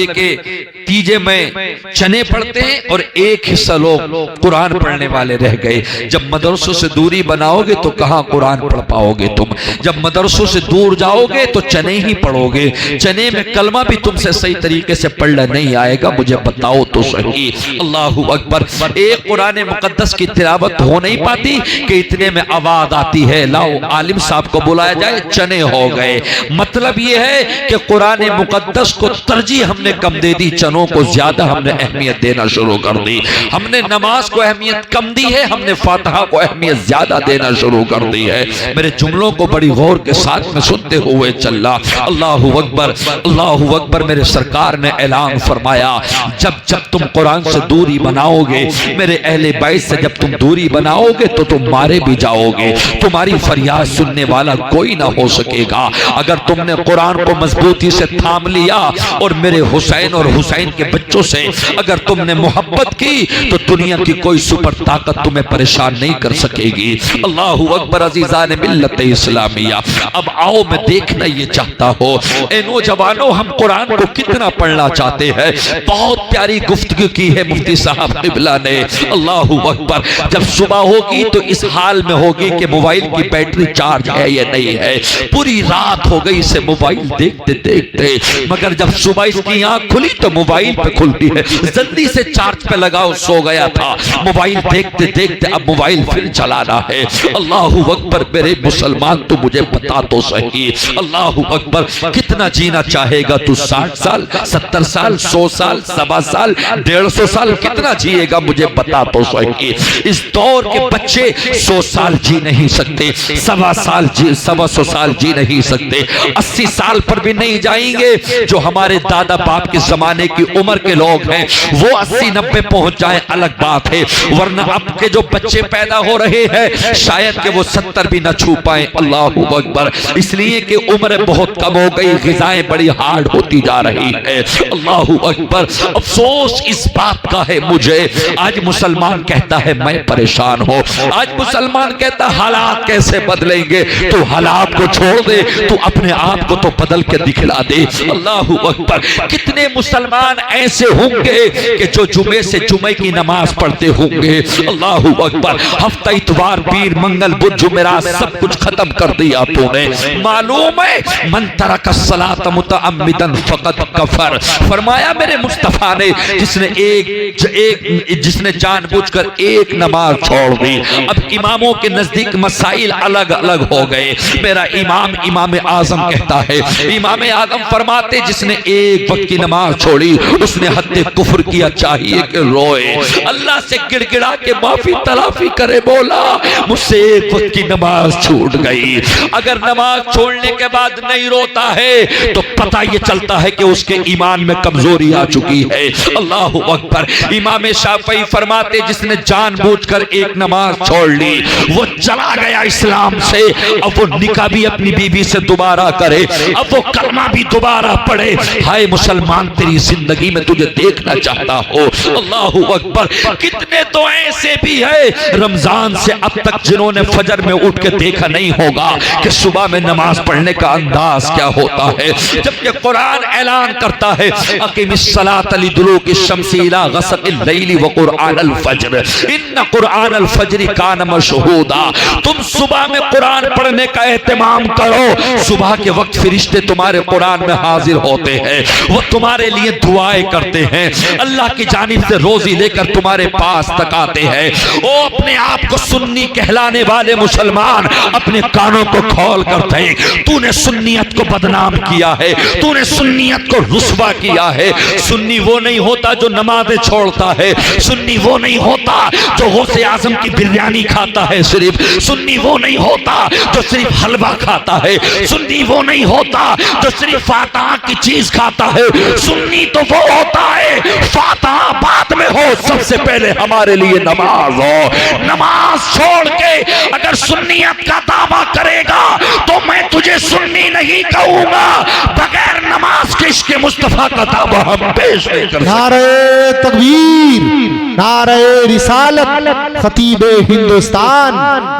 के तीजे में चने पढ़ते हैं और एक हिस्सा लोग कुरान पढ़ने वाले रह गए। जब मदरसों से दूरी बनाओगे तो कहाँ कुरान पढ़ पाओगे तुम। जब मदरसों से दूर जाओगे तो चने ही पढ़ोगे। चने में कलमा भी तुमसे सही तरीके से पढ़ना नहीं आएगा, मुझे बताओ तो सही। अल्लाहु अकबर। एक कुरान मुकद्दस की तिलावत हो नहीं पाती कि इतने में आवाज आती है लाओ आलिम साहब को बुलाया जाए, चने हो गए। मतलब ये है कि कुरान मुकद्दस को तरजीह हमने कम दे दी, चनों को ज्यादा हमने अहमियत देना शुरू कर दी। हमने नमाज को अहमियत कम दी है, हमने फातिहा को अहमियत ज्यादा देना शुरू कर दी है। मेरे जुमलों को बड़ी गौर के साथ में सुनते हुए चलना। अल्लाहु अकबर, अल्लाहु अकबर। मेरे सरकार ने ऐलान फरमाया जब जब तुम कुरान से दूरी बनाओगे, मेरे अहले बैत से जब तुम दूरी बनाओगे तो तुम मारे भी जाओगे, तुम्हारी फरियाद सुनने वाला कोई ना हो सकेगा। अगर तुमने कुरान को मजबूती से थाम लिया और मेरे हुसैन और हुसैन के बच्चों से अगर तुमने मोहब्बत की तो दुनिया की कोई सुपर ताकत तुम्हें परेशान नहीं कर सकेगी। अल्लाहु अकबर। अजीज़ान मिल्लत इस्लामिया, अब आओ मैं देखना ये चाहता हो ए नौजवानों, हम कुरान को कितना पढ़ना चाहते हैं। बहुत प्यारी गुफ्तगू की है मुफ्ती साहब क़िबला ने। अल्लाहु अकबर। जब सुबह होगी तो इस हाल में होगी कि मोबाइल की बैटरी चार्ज है या नहीं है। पूरी रात हो गई इसे मोबाइल देखते देखते, मगर जब सुबह इसकी आंख खुली तो मोबाइल पे खुलती है, जल्दी से चार्ज पे लगाओ, सो गया था। मोबाइल देखते देखते अब मोबाइल फिर चलाना है। अल्लाहु अकबर। मेरे मुसलमान तो मुझे बता तो सही, अल्लाहु अकबर, कितना जीना चाहेगा तू? 60 साल, 70 साल, 100 साल, 1.25 साल, 150 साल, कितना जिएगा मुझे बता तो सही। इस दौर के बच्चे 100 साल जी नहीं सकते, 1.25 साल जी नहीं सकते, 80 साल पर भी नहीं जाएंगे। जो हमारे दादा बाप के जमाने की उम्र के लोग हैं वो 80-90 पहुंच जाए अलग बात है, वरना अब के जो बच्चे पैदा हो रहे हैं शायद कि वो 70 भी न छू पाए। अल्लाहु अकबर। इसलिए कि उम्र बहुत कम हो गई, ग़िज़ाएं बड़ी हार्ड होती जा रही है। अल्लाहु अकबर। अफसोस इस बात का है मुझे, आज मुसलमान कहता है मैं परेशान हूं, आज मुसलमान कहता हालात कैसे बदलेंगे। तो हालात को छोड़ दे, तू अपने आप को तो बदल के दिखला दे। अल्लाहु अकबर। कितने मुसलमान ऐसे होंगे कि जो जुमे से जुमे की नमाज पढ़ते होंगे। अल्लाहु अकबर। हफ्ता इतवार पीर मंगल बुध जुमेरात सब कुछ खत्म कर दिया तूने। मालूम है मन तरका सलात मुतअम्मिदन फकत कफर। फरमाया मेरे मुस्तफा ने जिसने जानबूझकर एक नमाज छोड़ दी। अब इमामों के नजदीक मसाइल अलग अलग हो गए। मेरा इमाम आजम कहता है, इमाम आजम फरमाते जिसने एक वक्त की नमाज छोड़ी उसने हद कुफ्र किया, चाहिए कि रोए, अल्लाह से गिड़गिड़ा के माफी तलाफी करे, बोला मुझसे एक वक्त की नमाज छूट गई। अगर नमाज छोड़ने के बाद नहीं रोता है तो पता ये चलता है कि उसके ईमान में कमजोरी आ चुकी है। अल्लाहु अकबर। इमाम शाफई फरमाते जिसने जानबूझकर एक नमाज छोड़ ली वो चला गया इस्लाम से। अब वो निकाह भी अपनी बीवी से दोबारा करे, अब वो कलमा भी दोबारा पढ़े। हाय मुसलमान, तेरी जिंदगी में तुझे देखना चाहता हो। अल्लाहु अकबर। कितने तो ऐसे भी है रमजान से अब तक जिन्होंने फजर में उठ के देखा नहीं होगा कि सुबह में नमाज पढ़ने का अंदाज क्या होता है। जबकि कुरान ऐलान करता है अक़ीमिस्सलात लिदुलूकी शम्सी इला गसक़िल लैली व क़ुरआनल फज्र इन्न क़ुरआनल फज्रि कान मशहूदा। तुम सुबह में कुरान पढ़ने का एहतमाम करो। सुबह के वक्त फरिश्ते तुम्हारे कुरान में हाजिर होते हैं, वो तुम्हारे लिए दुआएं करते हैं, अल्लाह की जानिब से रोजी लेकर तुम्हारे पास तक आते हैं। वो अपने आप को सुन्नी कहलाने वाले मुसलमान अपने कानों को खोल कर देख, तूने सुन्नियत को बदनाम किया है, तूने सुन्नियत को रुस्वा किया है। सुन्नी वो नहीं होता जो नमाज़ें छोड़ता है, सुन्नी वो नहीं होता जो गौसे आजम की बिरयानी खाता है सिर्फ, सुन्नी वो नहीं होता जो सिर्फ हलवा खाता है, सुन्नी वो नहीं होता जो सिर्फ फातिहा की चीज खाता है। सुन्नी तो वो होता है फातिहा बाद में हो, सबसे पहले हमारे लिए नमाज हो। नमाज छोड़ के अगर सुन्नियत का दावा करेगा तो मैं तुझे सुन्नी नहीं कहूंगा। बगैर नमाज के इश्क़ मुस्तफा का दावा हम पेश नहीं कर सकते। नारे तकबीर, नारे रिसालत, खतीबे हिंदुस्तान,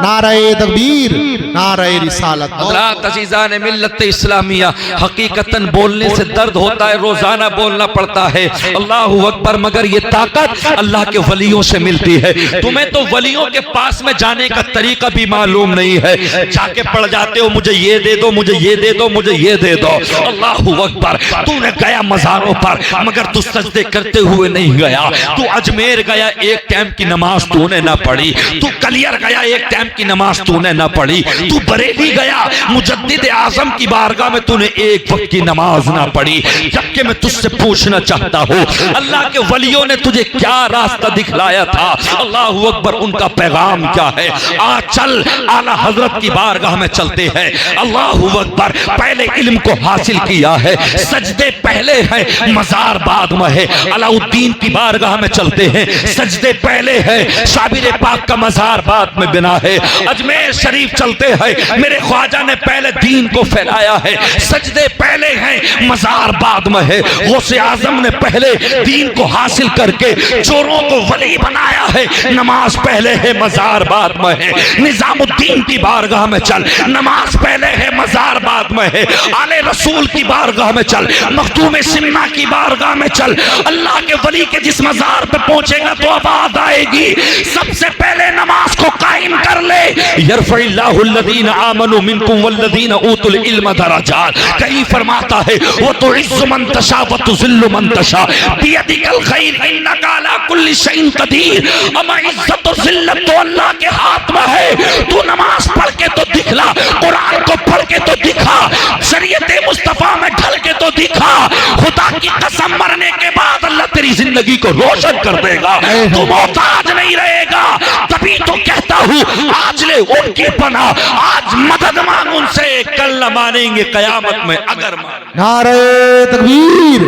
नारे तकबीर, नारे रिसालत। हज़रात अज़ीज़ान मिल्लत इस्लामिया, हकीकतन बोलने से दर्द होता है, रोजाना बोलना पड़ता है अल्लाहू अकबर, मगर ये ताकत अल्लाह के वलियों से मिलती है। तुम्हें तो वलियों के पास में जाने का तरीका भी मालूम नहीं है, जाके पड़ जाते हो मुझे ये दे दो, मुझे ये दे दो, मुझे ये दे दो। अल्लाहू अकबर, तूने गया मज़ारों पर मगर तू सजदे करते हुए नहीं गया। तू अजमेर गया, एक टाइम की नमाज तूने ना पढ़ी। तू कलियर गया, एक टाइम की नमाज तूने ना पढ़ी। तू बरेली गया, मुजद्दिद आजम की बारगाह में तूने एक वक्त की नमाज ना पढ़ी। जबकि मैं तुझसे पूछना चाहता हूँ, अल्लाह के वलियों ने तुझे क्या रास्ता दिखलाया था? अल्लाहू अकबर, उनका पैगाम क्या है? आज चल आला हजरत की बारगाह में चलते हैं। अल्लाहू अकबर, पहले इल्म को हासिल किया है, सजदे पहले हैं, मजार बाद में है। अलाउद्दीन की बारगाह में चलते हैं, सजदे पहले है, शाबिर पाक का मजार बाद में बिना है। अजमेर शरीफ चलते हैं, मेरे ख्वाजा ने पहले दीन को फैलाया है, सजदे पहले हैं, मजार बाद में है। गौसे आजम ने पहले दीन को हासिल करके चोरों को वली बनाया है, नमाज पहले है, मजार बाद में है। निजामुद्दीन की बारगाह में चल, नमाज पहले है, मजार बाद में है। आले रसूल की बारगाह में चल, मखदूम सिन्ना की बारगाह में चल। अल्लाह के वली के जिस मजार पे पहुंचेगा तो आवाज आएगी, सबसे पहले नमाज को कायम कर ले। यरफ़इल्लाहु अल्लज़ीना आमनू मिनकुम वल्लज़ीना ऊतुल इल्म दरजात। कहीं फरमाता है वो तो इज़्ज़ु मन तशा व तुज़िल्लु मन तशा बियदिकल खैर इन्नका अला कुल्लि शैइन कदीर। अमा इज्जत और जिल्लत तो अल्लाह के हाथ में है। तू नमाज पढ़ के तो दिखला, कुरान को पढ़ के तो दिखा, शरीयत मुस्तफा में ढल के तो दिखा। खुदा की कसम, मरने के बाद अल्लाह तेरी जिंदगी को रोशन कर देगा, तू मोहताज नहीं रहेगा। तभी तो कहता हूँ आज ले उनकी पना, आज मदद मांग उनसे, कल न मानेंगे कयामत में अगर मान। नारे तकबीर,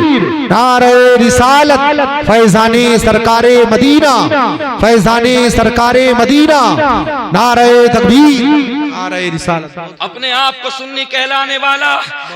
नारे रिसालत, फैजाने सरकारे मदीना, फैजाने सरकारे मदीना, नारे तकबीर, नारे रिसालत। अपने आप को सुन्नी कहलाने वाला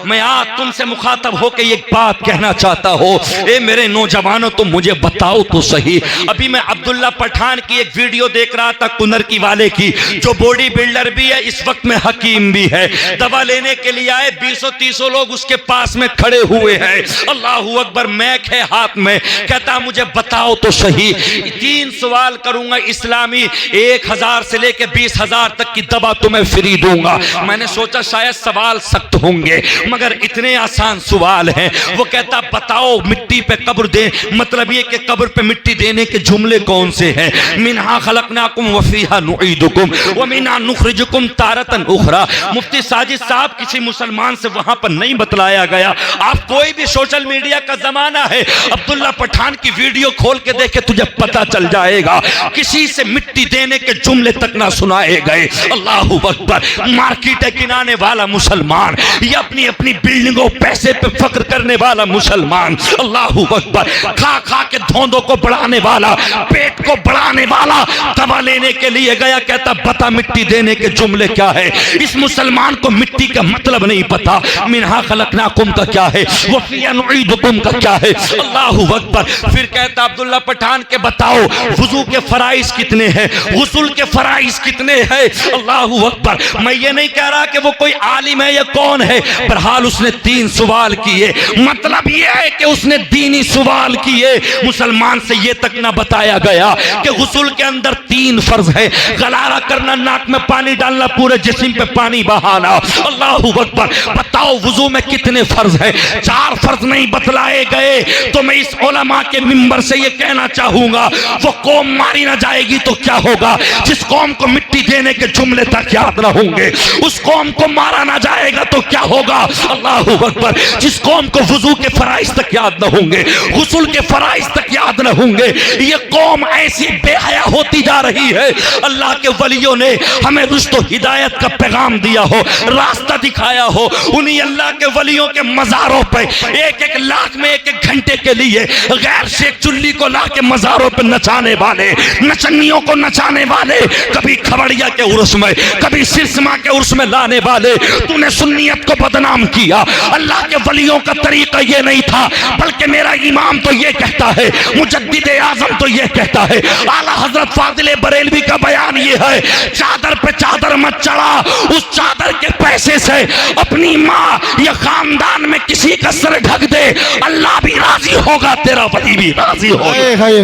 मैं आज तुमसे मुखातब होकर एक बात कहना चाहता हूँ। ए मेरे नौजवानों, तुम मुझे बताओ तो सही। अभी मैं अब्दुल्ला पठान की एक वीडियो देख रहा था, कुनर की वाले की, जो बॉडी बिल्डर भी है, इस वक्त में हकीम भी है। दवा लेने के लिए आए, 20-30 लोग उसके पास में खड़े हुए हैं। अल्लाहू अकबर, मैक है हाथ में, कहता मुझे बताओ तो सही, 3 सवाल करूंगा इस्लामी, 1000 से लेकर 20,000 तक की दवा तुम्हें फ्री दूंगा। मैंने सोचा शायद सवाल सख्त होंगे, मगर इतने आसान सवाल हैं। वो कहता बताओ मिट्टी पे कब्र दे, मतलब ये कि कब्र पे मिट्टी देने के जुमले कौन से हैं? मिनहा खलकनाकुम व फीहा नुईदुकुम व मिनहा नुखरिजुकुम तारतन उखरा। मुफ्ती साजिद साहब किसी मुसलमान से वहां पर नहीं बतलाया गया। आप कोई भी सोशल मीडिया का जमाना है, अब्दुल्ला पठान की वीडियो खोल के देखे, तुझे पता चल जाएगा किसी से मिट्टी देने के जुमले तक ना सुनाए गए। अल्लाहू अकबर, मार्केट किनाने वाला मुसलमान, ये अपनी अपनी बिल्डिंगों पैसे पे फक्र करने वाला मुसलमान, अल्लाहू अकबर, खा खा के धोंदों को बढ़ाने वाला, पेट को बढ़ाने वाला, दवा लेने के लिए गया, कहता बता मिट्टी देने के जुमले क्या है? इस मुसलमान को मिट्टी का मतलब नहीं पता। मिनहा खलकनाकुम का क्या है, व फिया नुईदुकुम का क्या है? अल्लाहू अकबर। फिर कहता अब्दुल्ला पठान के बताओ वुजू के फराइज कितने हैं, गुस्ल के फराइज कितने हैं? अल्लाहू अकबर। मैं ये नहीं कह रहा कि वो कोई आलिम है या कौन है, बहरहाल उसने 3 सवाल किए, मतलब ये है कि उसने दीनी सवाल किए। मुसलमान से ये तक ना बताया गया कि गुस्ल के अंदर 3 फर्ज है, गलारा करना, नाक में पानी डालना, पूरे जिस्म पे पानी बहाना। अल्लाहू अकबर। बताओ वुजू में कितने फर्ज है? 4 फर्ज नहीं बतलाए गए। तो मैं इस उलमा के मिंबर से ये कहना चाहूंगा, वो कौम मारी ना जाएगी तो क्या होगा? जिस कौम को मिट्टी देने के जुमले तक याद ना होंगे, उस कौम को मारा ना जाएगा तो क्या होगा? अल्लाहू अकबर। जिस कौम को वुजू के फराइज तक याद ना होंगे, गुस्ल के फराइज तक याद ना होंगे, ये कौम ऐसी बेहया होती जा रही है। अल्लाह के वलियों ने हमें रुश्त और हिदायत का पैगाम दिया हो, रास्ता दिखाया हो, उन्हीं अल्लाह के वलियों के मज़ारों पे 1-1 लाख में 1-1 घंटे के लिए गैर शेख चुल्ली को ला के मज़ारों पे नचाने वाले, नचनियों को नचाने वाले, कभी खबड़िया के उर्स में, कभी सिरसमा के उर्स में लाने वाले, तूने सुन्नियत को बदनाम किया। अल्लाह के वलियों का तरीका ये नहीं था, बल्कि मेरा इमाम तो ये कहता है, मुजद्दिद आजम तो ये कहता है, आला हजरत फाजिल बरेलवी का बयान ये है, चादर पे चादर मत चढ़ा, उस चादर के पैसे से अपनी माँ या खानदान में किसी का सर ढक दे, अल्लाह भी राजी होगा, तेरा वली भी राजी होगा।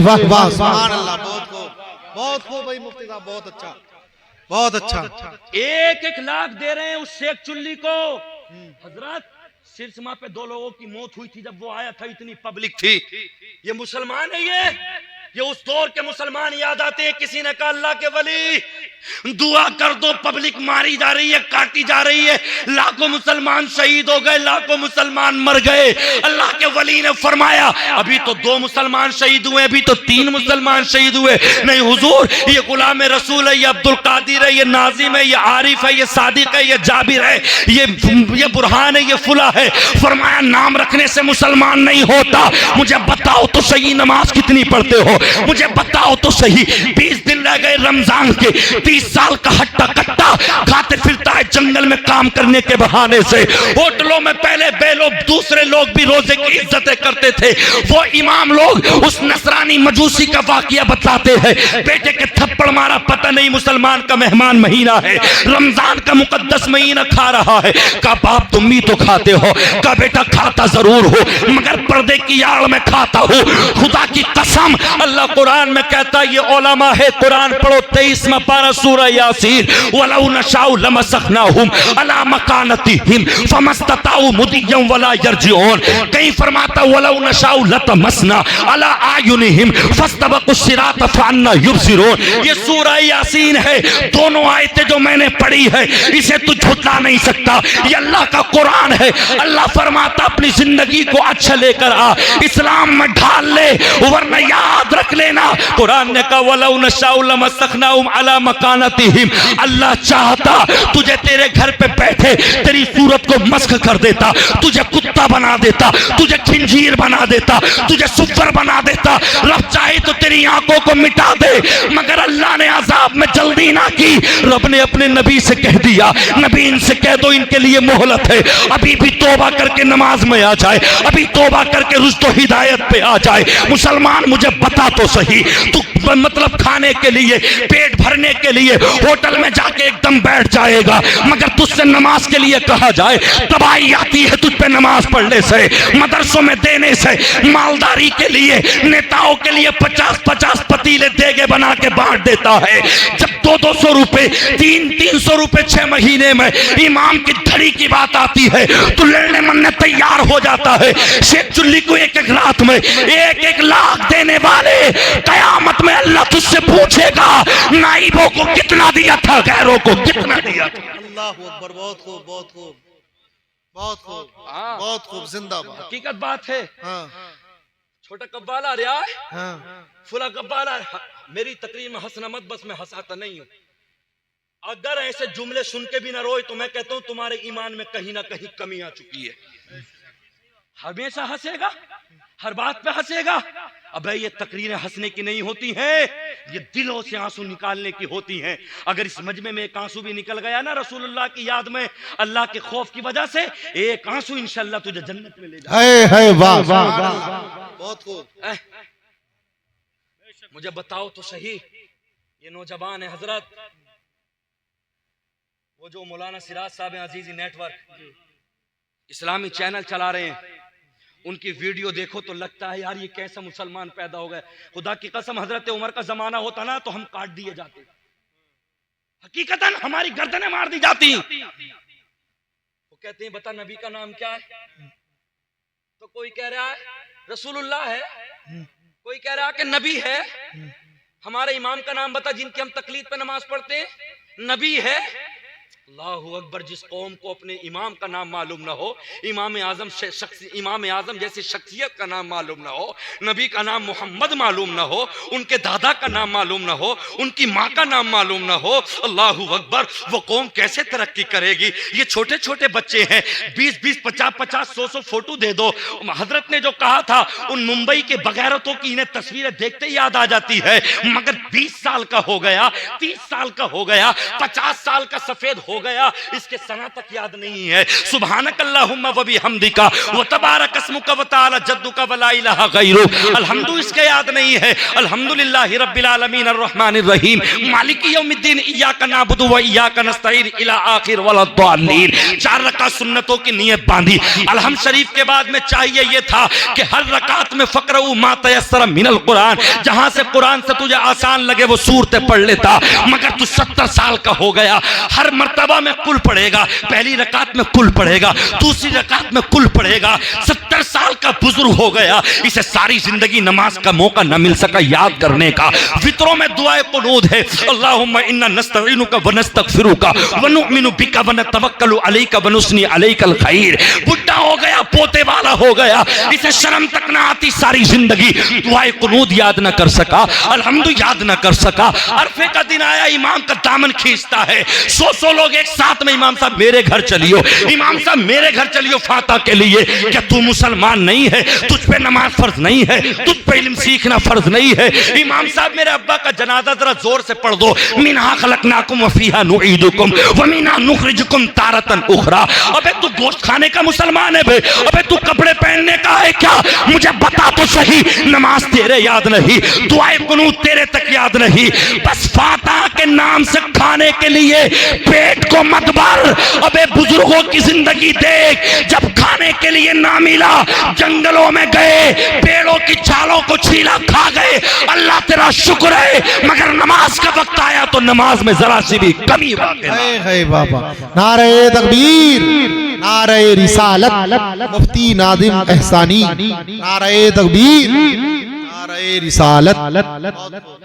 वाह वाह, सुभान अल्लाह, बहुत खूब भाई मुफ्ती साहब, बहुत अच्छा, बहुत अच्छा। 1-1 लाख दे रहे हैं उस शेख चुल्ली को। हजरत सिरसमा पे 2 लोगों की मौत हुई थी, जब वो आया था इतनी पब्लिक थी। ये मुसलमान है, ये उस दौर के मुसलमान याद आते हैं। किसी ने कहा अल्लाह के वली दुआ कर दो, पब्लिक मारी जा रही है, काटी जा रही है, लाखों मुसलमान शहीद हो गए, लाखों मुसलमान मर गए। अल्लाह के वली ने फरमाया अभी तो 2 मुसलमान शहीद हुए, अभी तो 3 मुसलमान शहीद हुए। नहीं हुजूर, ये गुलाम रसूल है, ये अब्दुल कादिर है, ये नाजिम है, ये आरिफ है, ये सादिक है, ये जाबिर है, ये बुरहान है, ये फुला है। फरमाया नाम रखने से मुसलमान नहीं होता। मुझे बताओ तो सही, नमाज कितनी पढ़ते हो? मुझे बताओ तो सही। 20 दिन रह गए रमजान के, 30 साल का हट्टा कट्टा खाते फिरता है जंगल में काम करने के बहाने से। होटलों में पहले बेलोग दूसरे लोग भी रोजे की इज्जतें करते थे। वो इमाम लोग उस नसरानी मजूसी का वाकया बताते हैं, बेटे के थप्पड़ मारा, पता नहीं मुसलमान का मेहमान महीना है, रमजान का मुकद्दस महीना खा रहा है। का बाप तुम भी तो खाते हो? का बेटा खाता जरूर हो, मगर पर्दे की आड़ में खाता हो। खुदा की कसम, अल्लाह कुरान में कहता है, ये उलमा है, कुरान पढ़ो 23वां पारा सूरह यासीन, वलौ नशाउ लमसखनाहुम अला मकानतिहिम फमस्तताउ मुदियम वला यरजिऊन। कहीं फरमाता वलौ नशाउ लतमसना अला आयुनिहिम फस्तबकुस सिरात फअन्ना युबसिरून। ये सूरह यासीन है। दोनों आयतें जो मैंने पढ़ी है, इसे तू झुठला नहीं सकता। ये अल्लाह का कुरान है। अल्लाह फरमाता अपनी जिंदगी को अच्छा लेकर आ, इस्लाम में ढाल ले, वरना याद रख लेना कुरान ने कहा वलौ नशाउ लमसखनाहुम अला मकानतिहिम। अल्लाह चाहता तुझे तेरे घर पे बैठे तेरी सूरत को मस्ख कर देता, तुझे कुत्ता बना देता, तुझे खिंजीर बना देता, तुझे सुपर बना देता। रब चाहे तो तेरी आंखों को मिटा दे, मगर अल्लाह ने अजाब में जल्दी ना की। रब ने अपने नबी से कह दिया, नबी इनसे कह दो इनके लिए मोहलत है, अभी भी तौबा करके नमाज में आ जाए, अभी तौबा करके रुश्तो हिदायत पे आ जाए। मुसलमान मुझे बता तो सही, तू मतलब खाने के लिए, पेट भरने के लिए होटल में जाके एकदम बैठ जाएगा, मगर तुझसे नमाज के लिए कहा जाए, तबाही आती है तुझ पे नमाज पढ़ने से, मदरसों में देने से। मालदारी के लिए, नेताओं के लिए 50-50 पतीले देगे बना के बांट देता है। जब 200-200 रुपए, 300-300 रुपए 6 महीने में इमाम की धड़ी की बात आती है तो लड़ने मनने तैयार हो जाता है। शेख चुल्ली को 1-1 रात में 1-1 लाख देने वाले, कयामत में अल्लाह तुझसे पूछेगा नाइबों को कितना दिया था, गैरों को कितना दिया था। अल्लाह अकबर, बहुत खूब, बहुत खूब, बहुत खूब, बहुत खूब, जिंदाबाद। हकीकत बात है। हाँ, छोटा कब्बाल आ रहा है, हाँ, फुला कब्बाल आ रहा। मेरी तकरीर में हंसना मत, बस मैं हंसाता नहीं हूँ। अगर ऐसे जुमले सुन के भी ना रोए तो मैं कहता हूँ तुम्हारे ईमान में कहीं ना कहीं कमी आ चुकी है। हमेशा हंसेगा, हर बात पे हंसेगा। अबे ये तकरीरें हंसने की नहीं होती हैं, ये दिलों से आंसू निकालने की होती हैं। अगर इस मजमे में एक आंसू भी निकल गया ना रसूलुल्लाह की याद में, अल्लाह के खौफ की वजह से, एक आंसू इंशाअल्लाह तुझे जन्नत में ले जाएगा। वाह वाह वाह, बहुत खूब। मुझे बताओ तो सही, ये नौजवान है हजरत, वो जो मौलाना सिराज साहब हैं, अजीजी नेटवर्क इस्लामी चैनल चला रहे हैं, उनकी वीडियो देखो तो लगता है यार ये कैसा मुसलमान पैदा हो गया। खुदा की कसम, हजरत उमर का जमाना होता ना तो हम काट दिए जाते, हकीकतन हमारी गर्दनें मार दी जाती। वो कहते हैं बता नबी का नाम क्या है, तो कोई कह रहा है रसूलुल्लाह है, कोई कह रहा है कि नबी है। हमारे इमाम का नाम बता जिनकी हम तकलीद पे नमाज पढ़ते हैं, नबी है। अल्लाहु अकबर। जिस कौम को अपने इमाम का नाम मालूम ना हो, इमाम आजम जैसी शख्सियत का नाम मालूम ना हो, नबी का नाम मोहम्मद मालूम ना हो, उनके दादा का नाम मालूम ना हो, उनकी माँ का नाम मालूम ना हो, अल्लाहु अकबर, वो कौम कैसे तरक्की करेगी। ये छोटे छोटे बच्चे हैं, 20-20, 50-50, 100-100 फोटो दे दो। हजरत ने जो कहा था, उन मुंबई के बगैरतों की इन्हें तस्वीरें देखते ही याद आ जाती है, मगर 20 साल का हो गया, 30 साल का हो गया, 50 साल का सफेद हो गया, इसके सना तक याद नहीं है। सुभानक अल्लाहुम्मा व बिहम्दिका व तबारक अस्मुका व तआला जद्दुका व ला इलाहा गैरुक। अल्हम्दु इसके याद नहीं है। अल्हम्दुलिल्लाहि रब्बिल आलमीन अर्रहमानिर रहीम मालिकी यौमिद्दीन इय्याका नअबुदु व इय्याका नस्तईन इला आखिर वलद्दालीन। 4 रकात सुन्नतों की नियत बांधी। अलहम शरीफ के बाद में चाहिए ये था कि हर रकात में फकरऊ मा तयस्सर मिनल कुरान, जहां से कुरान से तुझे आसान लगे वो सूरतें पढ़ लेता। मगर तू 70 साल का हो गया, हर मर्तबा में कुल पढ़ेगा, पहली रकात में कुल पढ़ेगा, दूसरी रकात में कुल पढ़ेगा। 70 साल का बुजुर्ग हो गया, इसे सारी जिंदगी नमाज का मौका न मिल सका याद करने का। वित्रों में दुआए कुनूद है, अल्लाहुम्मा इन्ना नस्तईनुका व नस्तगफिरुका व नुमिनु बिका व नतवक्कलु अलैका व नुस्नी अलैकल खैर। बुढ़ा हो गया, पोते वाला हो गया, इसे शर्म तक ना आती, सारी जिंदगी दुआए कुनूद याद न कर सका, अल्हम्दु याद न कर सका। अरफे का दिन आया, इमाम का दामन खींचता है, 100 लोग एक साथ में, इमाम साहब मेरे घर चलियो, इमाम साहब मेरे घर चलियो फाता के लिए। क्या तू मुसलमान नहीं है? तुझ पे नमाज फर्ज नहीं है? तुझ पे इल्म सीखना फर्ज नहीं है? इमाम साहब मेरे अब्बा का जनाजा जरा जोर से पढ़ दो। मिनहा खलकनाकुम व फीहा नुईदुकुम व मिनहा नुखरिजुकुम तारतन उखरा। अबे तू गोश्त खाने का मुसलमान है बे? अबे तू कपड़े पहनने का है क्या? मुझे बता तो सही। नमाज तेरे याद नहीं, दुआए कुनूत तेरे तक याद नहीं, बस फाता के नाम से खाने के लिए पेट को मत भर। अबे बुजुर्गों की जिंदगी देख, जब खाने के लिए ना मिला जंगलों में गए, पेड़ों की छालों को छीला खा गए, अल्लाह तेरा शुक्र है, मगर नमाज का वक्त आया तो नमाज में जरा सी भी कमी है बाबा। नारे तकबीर, नारे रिसालत, मुफ्ती नादिम एहसानी, नारे तकबीर, नारे रिसालत।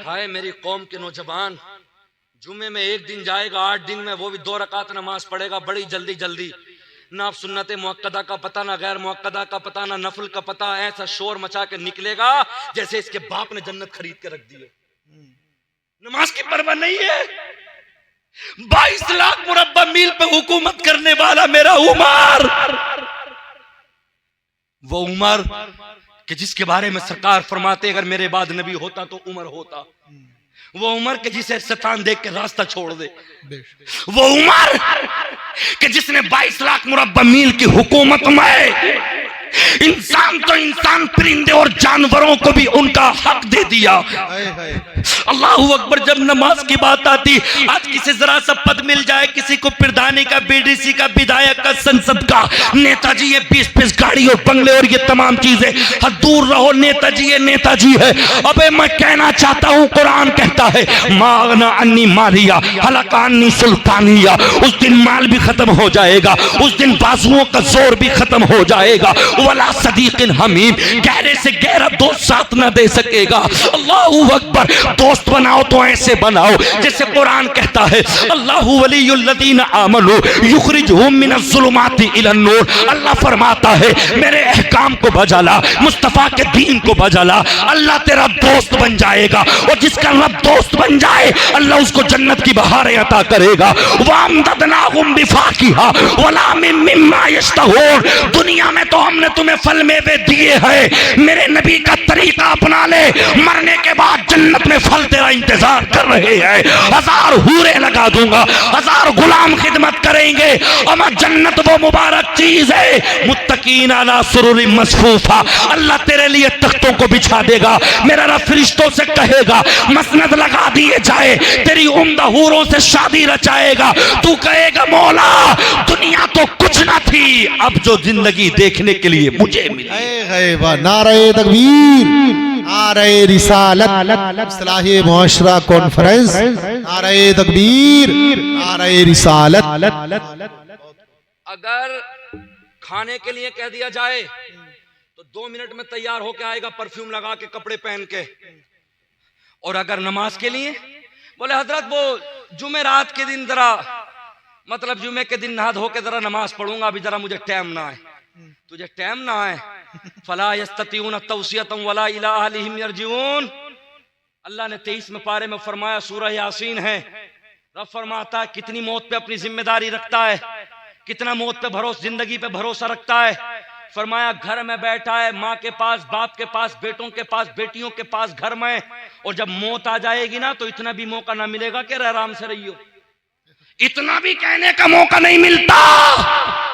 हाय मेरी कौम के नौजवान, जुम्मे में एक दिन जाएगा, 8 दिन में वो भी 2 रकात नमाज पढ़ेगा बड़ी जल्दी जल्दी। ना आप सुन्नत मुअक्कदा का पता, ना गैर मुअक्कदा का पता, ना नफल का पता, ऐसा शोर मचा के निकलेगा जैसे इसके बाप ने जन्नत खरीद के रख दी है। नमाज की परवाह नहीं है। 22 लाख मुरब्बा मील पे हुकूमत करने वाला मेरा उमर, वो उमर कि जिसके बारे में सरकार फरमाते अगर मेरे बाद नबी होता तो उमर होता। वो उमर के जिसे शैतान देख के रास्ता छोड़ दे। वो उमर कि जिसने 22 लाख मुरब्बा मील की हुकूमत में इंसान तो इंसान, परिंदे और जानवरों को भी उनका हक दे दिया। अल्लाहू अकबर। जब नमाज की बात आती, आज किसी जरा सा पद मिल जाए, किसी को प्रधानी का, बीडीसी का, विधायक का, संसद का, नेताजी है, 20-20 गाड़ी और बंगले और ये तमाम चीजें, दूर रहो, नेताजी है, नेताजी है। अबे मैं कहना चाहता हूँ, कुरान कहता है मागना अन्नी मालिया हलका अन्नी सुल्तानिया। उस दिन माल भी खत्म हो जाएगा, उस दिन बाजुओं का जोर भी खत्म हो जाएगा। वला सदीकिन हमीम, गहरे से गहरा दोस्त साथ ना दे सकेगा। अल्लाहू अकबर। दोस्त बनाओ तो ऐसे बनाओ जैसे कुरान कहता है, अल्लाहु वलियुल्लज़ीना आमनू युखरिजुहुम मिनज़्ज़ुलुमाति इलन-नूर। अल्लाह फरमाता है मेरे अहकाम को बजा ला, मुस्तफा के दीन को बजा ला, अल्लाह तेरा दोस्त बन जाएगा। और जिसका रब दोस्त बन जाए, अल्लाह उसको जन्नत की बहारें अता करेगा। वअमददनाहुम बिफाकिहा वला मिम्मा यश्तहून। दुनिया में तो हमने तुम्हें फल मेवे दिए हैं, मेरे नबी का तरीका अपना ले, मरने के बाद जन्नत में फल तेरा इंतजार कर रहे हैं। 1000 हूरे लगा दूंगा, 1000 गुलाम खिदमत करेंगे। और जन्नत वो मुबारक चीज है, मुत्तकीन अला सुरुरिन मसफूफा। अल्लाह तेरे लिए तख्तों को बिछा देगा। मेरा रब फरिश्तों से कहेगा मसनद लगा दिए जाए, तेरी उम्दा हूरों से शादी रचाएगा। तू कहेगा मौला दुनिया तो कुछ ना थी, अब जो जिंदगी देखने के लिए मुझे मिली। नारे तकबीर, नारे रिसालत, इस्लाही मुआशरा कॉन्फ्रेंस, नारे तकबीर, नारे रिसालत। अगर खाने के लिए कह दिया जाए तो 2 मिनट में तैयार होके आएगा, परफ्यूम लगा के, कपड़े पहन के। और अगर नमाज के लिए बोले हजरत वो जुमेरात के दिन जरा मतलब जुमे के दिन नहा धो के जरा नमाज पढ़ूंगा, अभी जरा मुझे टाइम ना है। तुझे टाइम ना है, फला यस्ततीउन तौसियतम वला इला अहलिहिम यरजिऊन। अल्लाह ने 23वें पारे में फरमाया, सूरह यासीन है, रब फरमाता है कितनी मौत पे अपनी जिम्मेदारी रखता है, कितना मौत पे भरोसा, जिंदगी पे भरोसा रखता है। फरमाया घर में बैठा है, माँ के पास, बाप के पास, बेटों के पास, बेटियों के पास, घर में, और जब मौत आ जाएगी ना तो इतना भी मौका ना मिलेगा कि आराम से रहियो, इतना भी कहने का मौका नहीं मिलता।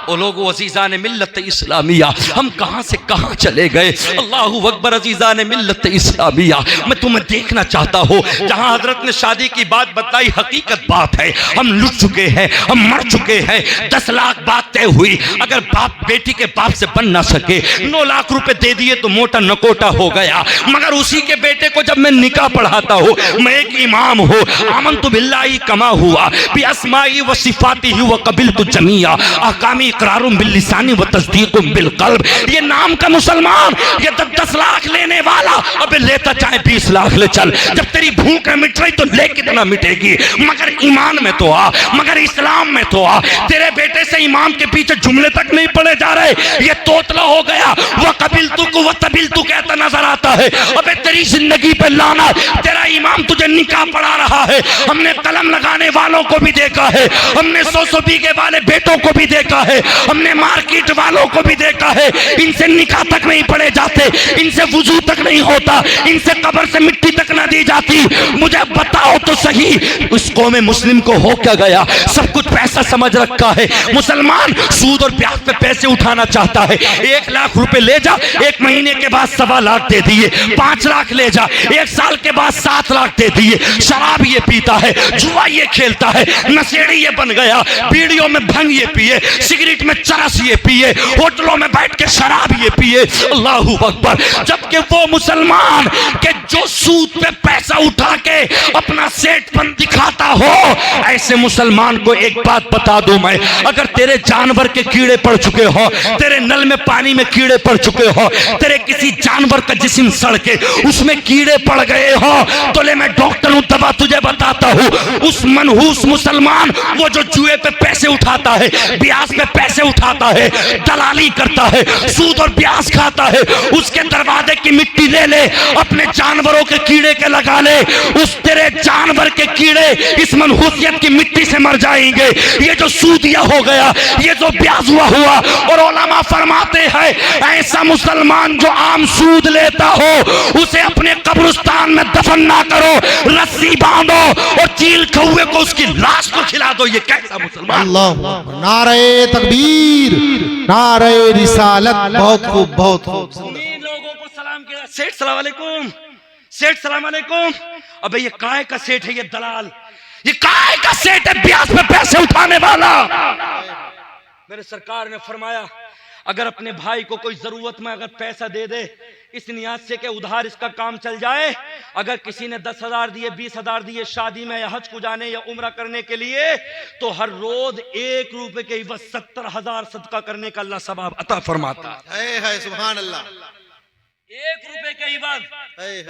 ओ लोगों अजीजा ने मिल्लत इस्लामिया, हम कहां से कहां चले गए। अल्लाहु अकबर। अजीजा ने मिल्लत इस्लामिया, मैं तुम्हें देखना चाहता हूं जहां हजरत ने शादी की बात बताई, हकीकत बात है, हम लुट चुके हैं, हम मर चुके हैं। 10 लाख बात तय हुई, अगर बाप बेटी के बाप से बन ना सके, 9 लाख रुपए दे दिए तो मोटा नकोटा हो गया। मगर उसी के बेटे को जब मैं निकाह पढ़ाता हूं, मैं एक इमाम हूं, आमन्तु बिल्लाहि कमा हुआ बि अस्माई व सिफातिही व क़बिलतु जमीआ अहकामी इक़रारुम बिल लिसानी व तस्दीक़ुम बिल क़ल्ब। ये नाम का मुसलमान, ये 10 लाख लेने वाला, अबे लेता चाहे 20 लाख ले चल, जब तेरी भूख न मिट रही तो ले कितना मिटेगी। मगर ईमान में तो आ, मगर इस्लाम में तो आ। तेरे बेटे से इमाम के पीछे जुमले तक नहीं पढ़े जा रहे, ये तोतला हो गया। वह क़बिलतु व तबिलतु कहता नजर आता है। अबे तेरी जिंदगी पे लाना, तेरा इमाम तुझे निकाह पढ़ा रहा है। हमने कलम लगाने वालों को भी देखा है, हमने 100 बीघे वाले बेटों को भी देखा है, हमने मार्केट वालों को भी देखा है। इनसे निकाह तक नहीं पढ़े जाते, इनसे वुजू तक नहीं होता, इनसे कब्र से मिट्टी तक ना दी जाती। मुझे बताओ तो सही, इस कौम मुस्लिम को हो क्या गया? सब कुछ पैसा समझ रखा है। मुसलमान सूद और ब्याज पे पैसे उठाना चाहता है। 1 लाख रुपए ले जा, 1 महीने के बाद 1.25 लाख दे दिए। 5 लाख ले जा, 1 साल के बाद 7 लाख दे दिए। शराब ये पीता है, जुआ ये खेलता है, नशेड़ी ये बन गया, बीड़ियों में भंग ये पिए, सिगरेट में चरस ये पिए, होटलों में बैठ के शराब ये पिए। अल्लाहू अकबर। जबकि वो मुसलमान के जो सूद पे पैसा उठा के अपना सेठपन दिखाता हो, ऐसे मुसलमान को एक बात बता दूं मैं, अगर तेरे जानवर के कीड़े पड़ चुके हो, तेरे नल में पानी में कीड़े पड़ चुके हो, तेरे किसी जानवर का जिस्म सड़ के उसमें कीड़े पड़ गए हो, तो ले मैं डॉक्टर हूं, दवा तुझे बताता हूं। उस मनहूस मुसलमान, वो जो जुए पे पैसे उठाता है, ब्याज पे पैसे उठाता है, दलाली करता है, सूद और ब्याज खाता है, उसके दरवाजे की मिट्टी ले ले, अपने जानवरों के कीड़े के लगा ले, उस तेरे जानवर के कीड़े इस मनहूसियत की मिट्टी से मर जाएंगे। ये जो सूदिया हो गया, ये जो ब्याज हुआ, और उलमा फरमाते हैं ऐसा मुसलमान जो आम सूद लेता हो, उसे अपने कब्रिस्तान में दफन ना करो, रस्सी बांधो और चील कौवे को उसकी लाश को खिला दो। ये कैसा मुसलमान? अल्लाह, नारे तकबीर, नारे रिसालत। बहुत खूब, बहुत खूब। उन्हीं लोगों को सलाम किया, सेठ सलाम अलैकुम, सेठ सलाम अलैकुम। अबे ये काय का सेठ है? ये दलाल, ये काय का सेठ है? ब्याज पे पैसे उठाने वाला। मेरे सरकार ने फरमाया, अगर अपने भाई को कोई जरूरत में अगर पैसा दे दे, इस नियत से कि उधार इसका काम चल जाए, अगर किसी ने 10,000 दिए, 20,000 दिए शादी में या हज को जाने या उम्रा करने के लिए, तो हर रोज 1 रुपए के एवज 70,000 सदका करने का अल्लाह सवाब अता फरमाता है सुभान अल्लाह। 1 रुपए के एवज।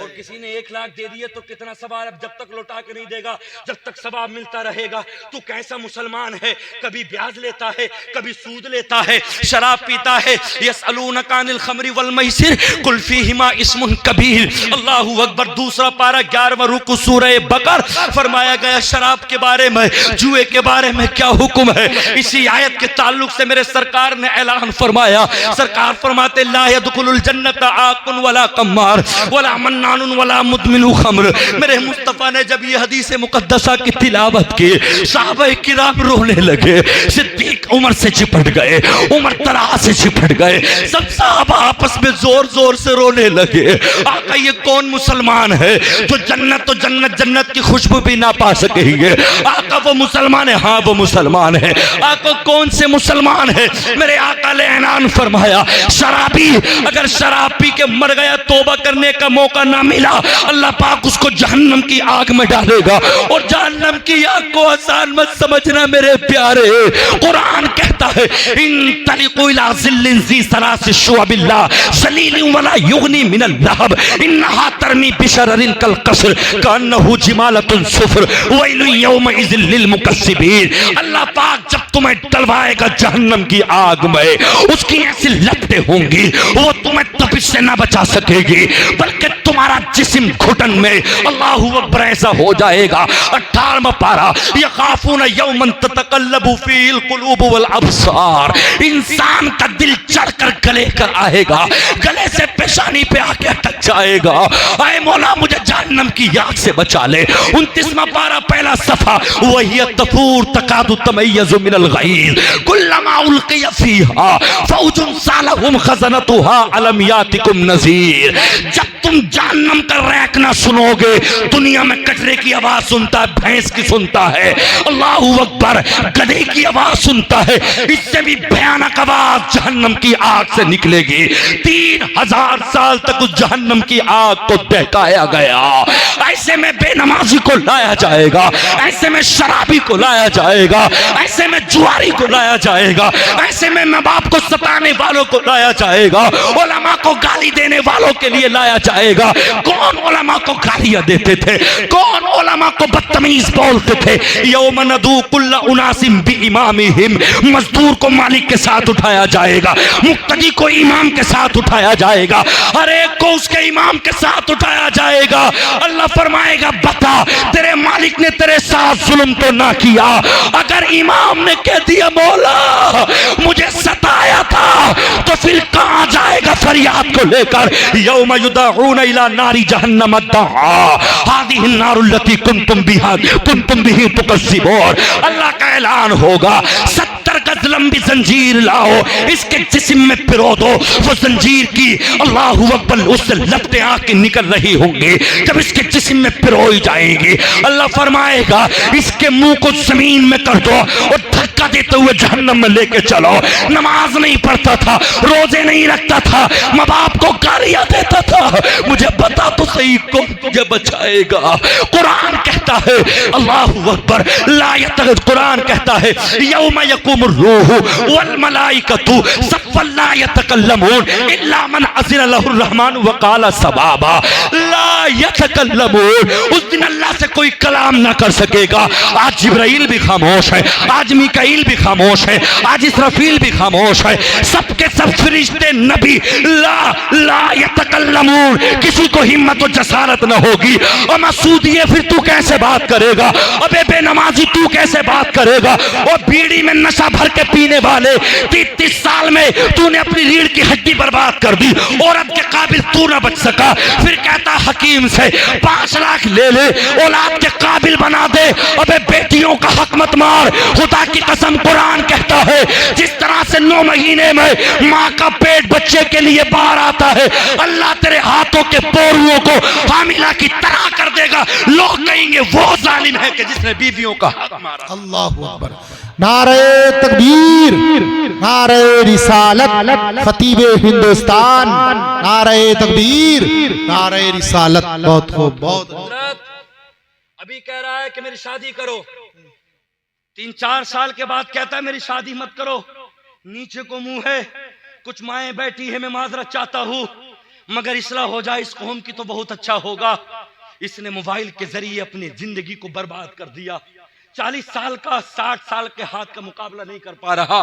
और किसी ने 1 लाख दे दिए तो कितना सवाब? अब जब तक लौटा के नहीं देगा, जब तक सवाब मिलता रहेगा। तो कैसा मुसलमान है? कभी ब्याज लेता है, कभी सूद लेता है, शराब पीता है। यसअलूनका अनिल खमरी वल मैसिर कुल फीहिमा इस्मुन कबीर। अल्लाहू अकबर। 2 पारा 11वां रुकू सूरह बकर। फरमाया गया शराब के बारे में, जुए के बारे में क्या हुक्म है। इसी आयत के ताल्लुक से मेरे सरकार ने ऐलान फरमाया। सरकार फरमाते ला यदखुलुल जन्नत आकुन वला कम्मार वला मन्नानुन वला मुदमिनु खम्र। मेरे मुस्तफा ने जब ये हदीस मुकद्दसा की तिलावत की, साहबे किराम रोने लगे, सिद्दीक उमर से चिपट गए, उमर तलहा से चिपट गए, सब साहबा आपस में जोर जोर से रोने लगे। आका ये कौन मुसलमान है जो जन्नत तो जन्नत जन्नत की खुशबू भी ना पा सकेंगे? आका वो मुसलमान है? हाँ वो मुसलमान है। आका कौन से मुसलमान है? मेरे आका ने ऐलान फरमाया, शराबी अगर शराब पी के मर गया, तौबा करने का मौका ना मिला, अल्लाह पाक उसको जहन्नम की आग में डालेगा। और जहन्नम की आग को आसान मत समझना मेरे प्यारे, कुरान कहता है इन तलिकु इला ज़िल्लिन ज़ी सलासिल शुअबिल्लाह ज़लीलिन वला युगनी मिनल लहब इन्नहा तरमी बिशररिन कल कसर कान्नहु जिमालतुन सुफ्र वैलुन यौमइज़िल लिल मुकस्सिबीन। अल्लाह पाक जब तुम्हें डलवाएगा जहन्नम की आग में, उसकी ऐसी लपटें होंगी वो तुम्हें तपिश से ना बचा सकेगी, बल्कि तुम्हारा जिस्म घुटन में अल्लाहु अकबर ऐसा हो जाएगा। 18वां पारा, यखाफून यौमन ततकल्लबु फील कुलूब वल अब्सार। इंसान का दिल चढ़कर गले कर आएगा, गले से पेशानी पे आके अटक जाएगा। आए मौला मुझे जहन्नम की आग से बचा ले। 29वां पारा पहला सफा, वही तफूर तकादु तमय्यज़ु मिनल गैज़ कुल्लमा उल्किया फीहा फौजुन सालहुम खज़नतुहा अलम यातिकुम नज़ीर। जब तुम जहन्नम का रैकना सुनोगे, दुनिया में कचरे की आवाज सुनता है, भैंस की सुनता है, अल्लाहु अकबर, गधे की आवाज सुनता है, इससे भी भयानक आवाज जहन्नम की आग से निकलेगी। 3000 साल तक उस जहन्नम की आग को दहकाया गया। ऐसे में बेनमाजी को लाया जाएगा, ऐसे में शराबी को लाया जाएगा, ऐसे में जुआरी को लाया जाएगा, ऐसे में माँ बाप को सताने वालों को लाया जाएगा, उलमा को गाली देने वालों के लिए लाया जाएगा। कौन उलमा को गालियां देते थे, कौन उलमा को बदतमीज बोलते थे। यौम नदू कुल्ला उनासिम बिइमामिहिम, मजदूर को मालिक के साथ उठाया जाएगा, मुक्तदी को इमाम के साथ उठाया जाएगा, हर एक को उसके इमाम के साथ उठाया जाएगा। अल्लाह फरमाएगा बता तेरे मालिक ने तेरे साथ जुल्म तो ना किया, अगर इमाम ने कह दिया मौला मुझे सताया था तो फिर कहां जाएगा फरियाद को लेकर। यौम युदऊन इला नारी जहन्नम दआ हादिहि नारुल्लती कुंतुम बिही तुकज़्ज़िबून। अल्लाह का ऐलान होगा 70 गज लंबी जंजीर लाओ, इसके जिस्म में पिरो दो। वो जंजीर की अल्लाहु अकबर उससे लपटें आके निकल रही होंगी, जब इसके जिस्म में पिरोई जाएंगी अल्लाह फरमाएगा इसके मुंह को जमीन में कर दो और धक्का देते हुए जहन्नम में लेके चलो। नमाज नहीं पढ़ता था, रोजे नहीं रखता था, माँ बाप को गालियां देता था, मुझे बता तो सही कौन तुझे बचाएगा। कुरान कहता है अल्लाहु अकबर ला यतगद, कुरान कहता है यौम यकुमुर रूहु वल मलाइकतु सफ़्फ़न ला यतकल्लमून इल्ला मन अज़िन लहुर रहमान व क़ाला सवाबा। ला यतकल्लमून, उस दिन अल्लाह से कोई कलाम ना कर सकेगा। आज जिब्राइल भी खामोश है, आज मिकाईल भी खामोश है, आज इसराफील भी खामोश है, सबके सब फरिश्ते नबी ला यतकल्लमून, किसी को हिम्मत और जसारत न होगी। और मसूदिये फिर तू कैसे बात करेगा, अबे बेनमाजी तू कैसे बात करेगा। और बीड़ी में नशा भर के पीने वाले 30 साल में तूने अपनी रीढ़ की हड्डी बर्बाद कर दी, औरत के काबिल तू ना बच सका, फिर कहता हकीम से 5 लाख ले ले औलाद के काबिल बना दे। अबे बेटियों का हक मत मार, खुदा की कसम कुरान कहता है जिस तरह से 9 महीने में माँ का पेट बच्चे के लिए बाहर आता है, अल्लाह तेरे हाथों के पोरुओं को हामिला की तरह कर देगा। लोग कहेंगे वो जालिम है कि जिसने बीवियों का हक मारा। अल्लाहु अकबर। नारे तकबीर, नारे रिसालत, खतीबे हिंदुस्तान, नारे तकबीर, नारे रिसालत। बहुत खूब, बहुत अभी कह रहा है कि मेरी शादी करो, 3-4 साल के बाद कहता है मेरी शादी मत करो। नीचे को मुंह है, कुछ माएं बैठी है, मैं माजरत चाहता हूं मगर इस्लाह हो जाए इस कौम की तो बहुत अच्छा होगा। इसने मोबाइल के जरिए अपनी जिंदगी को बर्बाद कर दिया। 40 साल का 60 साल के हाथ का मुकाबला नहीं कर पा रहा,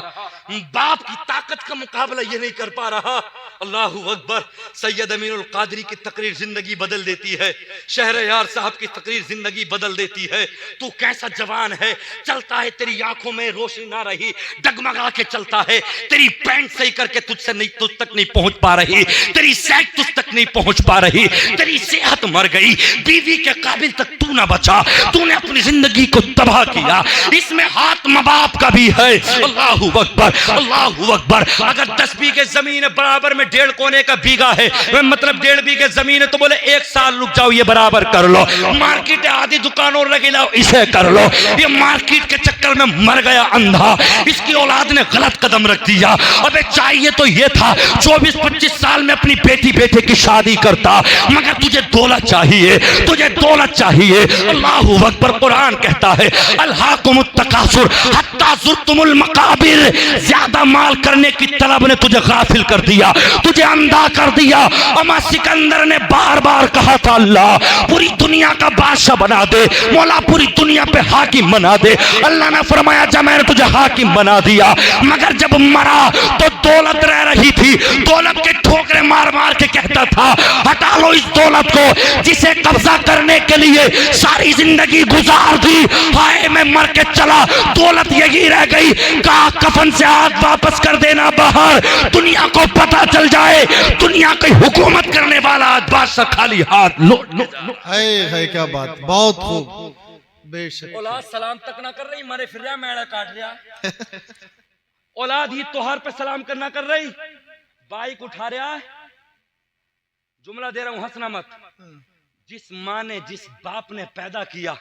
बाप की ताकत का मुकाबला ये नहीं कर पा रहा। अल्लाहु अकबर। सैयद अमीनुल कादरी की तकरीर जिंदगी बदल देती है, शहरयार साहब की तकरीर जिंदगी बदल देती है। तू कैसा जवान है, चलता है तेरी आंखों में रोशनी ना रही, डगमगा के चलता है, तेरी पैंट सही करके तुझ तक नहीं पहुंच पा रही, तेरी सैक तुझ तक नहीं पहुंच पा रही, तेरी सेहत मर गई, बीवी के काबिल तक तू ना बचा, तूने अपनी जिंदगी को तबाह तबाह किया। इसमें हाथ माँ बाप का भी है। अल्लाहू अकबर, अल्लाहू अकबर। अगर 10 बीघे जमीन है, बराबर में 1.5 कोने का बीघा है, मतलब 1.5 बीघे जमीन है, तो बोले 1 साल रुक जाओ, ये बराबर कर लो। मार्केट आधी दुकानों लगे लाओ, इसे कर लो। ये मार्केट के चक्कर में मर गया अंधा, इसकी औलाद ने गलत कदम रख दिया। अबे चाहिए तो ये था 24-25 साल में अपनी बेटी बेटे की शादी करता, मगर तुझे दौलत चाहिए, तुझे दौलत चाहिए। अल्लाहू अकबर। कुरान कहता है अल्हाकुमुत तकासुर हत्ता जुर्तुमुल मकाबिर। ज्यादा माल करने की तलब ने तुझे गाफिल कर दिया, तुझे अंधा कर दिया। अमा सिकंदर ने बार बार कहा था अल्लाह पूरी दुनिया का बादशाह बना दे, मौला पूरी दुनिया पे हाकिम बना दे। अल्लाह ने फरमाया जब मैंने तुझे हाकिम बना दिया, मगर जब मरा तो दौलत रह रही थी, दौलत के ठोकरे मार मार के कहता था हटा लो इस दौलत को जिसे कब्जा करने के लिए सारी जिंदगी गुजार दी। हाय मैं मर के चला, दौलत यही रह गई। कहा कफन से हाथ वापस कर देना बाहर, दुनिया को पता चल जाए दुनिया की हुकूमत करने वाला आज बादशाह खाली हाथ लो लो लो। है क्या बात, बहुत खूब, बेशक। औलाद सलाम तक ना कर रही, मरे फिर रहा, मैड़ा काट रहा। औलाद ही तोहार पे सलाम करना कर रही, बाइक उठा रहा है। जुमला दे रहा हूं, हंसना मत। जिस माँ ने, जिस बाप ने पैदा किया,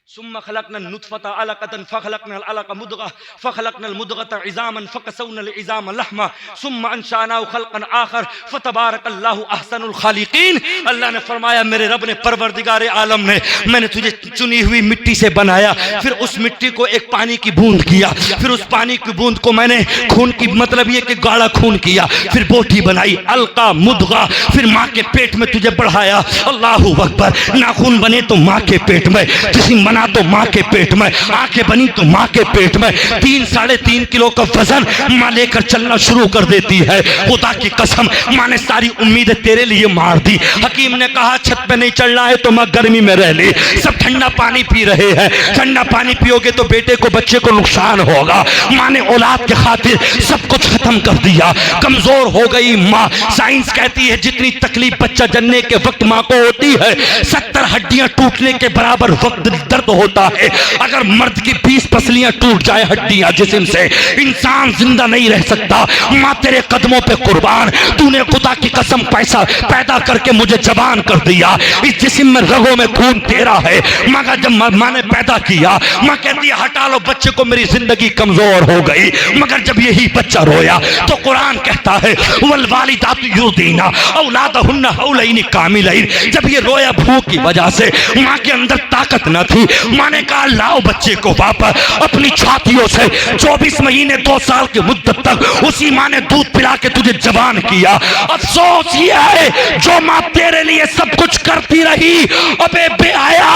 सुम्मा खलकनल नुतफता अलकतन फखलकनल अलक मुदगा फखलकनल मुदगता इज़ामन फकसौनल इज़ाम लहमा सुम्मा अंशानाहु खल्कन आखर फतबारकल्लाहु अहसनुल खालिकीन। अल्लाह ने फरमाया मेरे रब ने, परवरदिगार आलम ने, मैंने तुझे चुनी हुई मिट्टी से बनाया, फिर उस मिट्टी को एक पानी की बूंद किया, फिर उस पानी की बूंद को मैंने खून की, मतलब ये कि गाढ़ा खून किया, फिर बोटी बनाई अलका मुदगा, फिर माँ के पेट में तुझे बढ़ाया। अल्लाहू अकबर। नाखून बने तो माँ के पेट में, जिस्म बना तो माँ के पेट में, आंखें बनी तो माँ के पेट में। 3-3.5 किलो का वजन माँ लेकर चलना शुरू कर देती है। खुदा की कसम माँ ने सारी उम्मीदें तेरे लिए मार दी। हकीम ने कहा छत पे नहीं चढ़ना है तो माँ गर्मी में रह ले। सब ठंडा पानी पी रहे हैं, ठंडा पानी पियोगे तो बेटे को, बच्चे को नुकसान होगा। माँ ने औलाद के खातिर सब कुछ खत्म कर दिया, कमजोर हो गई माँ। साइंस कहती है जितनी तकलीफ बच्चा जनने के वक्त माँ को होती है, 70 हड्डियां टूटने के बराबर वक्त दर्द होता है। अगर मर्द की 20 पसलियां टूट जाए हड्डियां जिस्म से, इंसान जिंदा नहीं रह सकता। माँ तेरे कदमों पे कुर्बान, तूने खुदा की कसम पैसा पैदा करके मुझे जवान कर दिया, इस जिस्म में रगों में खून तेरा है। मगर जब माँ ने पैदा किया, माँ कहती है हटा लो बच्चे को, मेरी जिंदगी कमजोर हो गई। मगर जब यही बच्चा रोया तो कुरान कहता है वल वालिदातु युर्दीना औलादहुन्ना हौलैनि कामिलैन। जब ये रोया भूख की वजह से, माँ के अंदर ताकत न थी, माँ ने कहा लाओ बच्चे को वापस अपनी छातियों से। 24 महीने 2 साल की मुद्दत तक उसी माँ ने दूध पिला के तुझे जवान किया। अफसोस ये है जो माँ तेरे लिए सब कुछ करती रही, अबे बेहया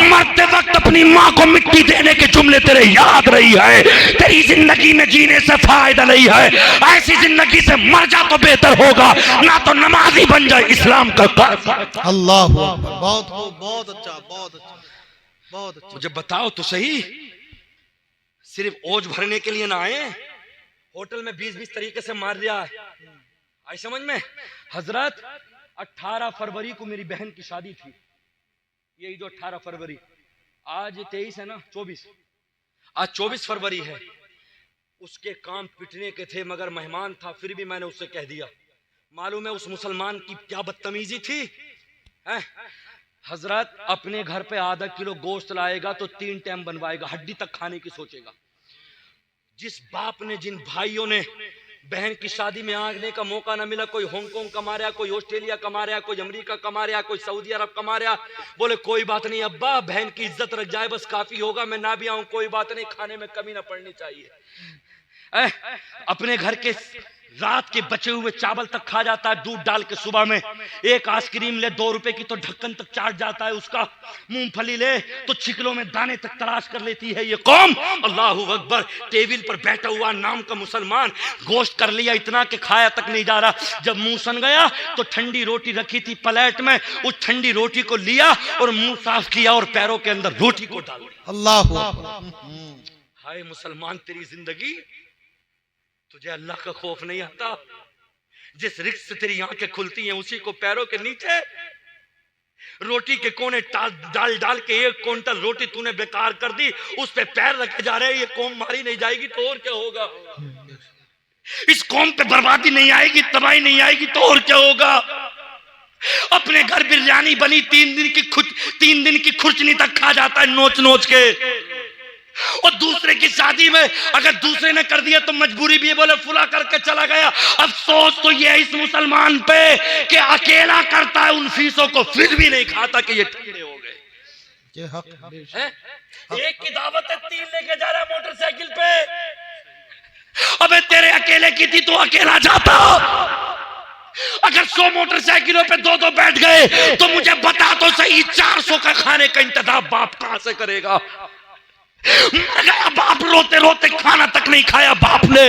मरते वक्त अपनी माँ को मिट्टी देने के जुमले तेरे याद रही है। तेरी जिंदगी में जीने से फायदा नहीं है, ऐसी जिंदगी से मर जा तो बेहतर होगा, ना तो नमाजी बन जाए इस्लाम का। अल्लाह बहुत खूब, बहुत अच्छा, बहुत अच्छा, बहुत अच्छा। मुझे बताओ तो सही, सिर्फ ओज भरने के लिए ना आए, होटल में 20-20 तरीके से मार दिया है। आई समझ में? हजरत 18 फरवरी को मेरी बहन की शादी थी, यही जो 18 फरवरी, आज 23 है ना, 24, आज 24 फरवरी है। उसके काम पिटने के थे, मगर मेहमान था, फिर भी मैंने उससे कह दिया। मालूम है उस मुसलमान की क्या बदतमीजी थी है? हजरत अपने घर पे आधा किलो गोश्त लाएगा तो 3 टाइम बनवाएगा, हड्डी तक खाने की सोचेगा। जिस बाप ने, जिन भाइयों ने बहन की शादी में आने का मौका ना मिला, कोई हांगकांग कमा रहा, कोई ऑस्ट्रेलिया कमा रहा, कोई अमेरिका कमा रहा, कोई सऊदी अरब कमा रहा, बोले कोई बात नहीं अब्बा, बहन की इज्जत रख जाए बस काफी होगा, मैं ना भी आऊं कोई बात नहीं, खाने में कमी ना पड़नी चाहिए। अपने घर के रात के बचे हुए चावल तक खा जाता है दूध डाल के, सुबह में एक आइसक्रीम ले 2 रुपए की तो ढक्कन तक चाट जाता है उसका, मूंगफली ले तो छिकलों में दाने तक तलाश कर लेती है ये कौम। अल्लाहू अकबर। टेबल पर बैठा हुआ नाम का मुसलमान गोश्त कर लिया इतना कि खाया तक नहीं जा रहा। जब मुंह सन गया तो ठंडी रोटी रखी थी प्लेट में, उस ठंडी रोटी को लिया और मुंह साफ किया और पैरों के अंदर रोटी को डाल दिया। अल्लाह। हाय मुसलमान, तेरी जिंदगी, तुझे अल्लाह का खौफ नहीं आता? जिस रिक्स से तेरी आंखें खुलती हैं उसी को पैरों के नीचे रोटी के कोने डाल डाल के 1 क्विंटल रोटी तूने बेकार कर दी, उस पे पैर रखे जा रहे हैं। ये कौम मारी नहीं जाएगी तो और क्या होगा? इस कौम पे बर्बादी नहीं आएगी, तबाही नहीं आएगी तो और क्या होगा? अपने घर बिरयानी बनी 3 दिन की खुर्चनी तक खा जाता है नोच नोच के, और दूसरे की शादी में अगर दूसरे ने कर दिया तो मजबूरी भी है, बोले फुला करके चला गया। अफसोस तो ये इस मुसलमान पे कि अकेला करता है उन फीसों को, फिर भी नहीं खाता कि ये ठंडे हो गए। ये हक है। एक की दावत है 3 लेके जा रहा है मोटरसाइकिल पे। अबे तेरे अकेले की थी तो अकेला जाता। अगर 100 मोटरसाइकिलों पे 2-2 बैठ गए तो मुझे बता तो सही 400 का खाने का इंतजाम बाप कहां से करेगा? मर गया बाप, रोते रोते खाना तक नहीं खाया बाप ने।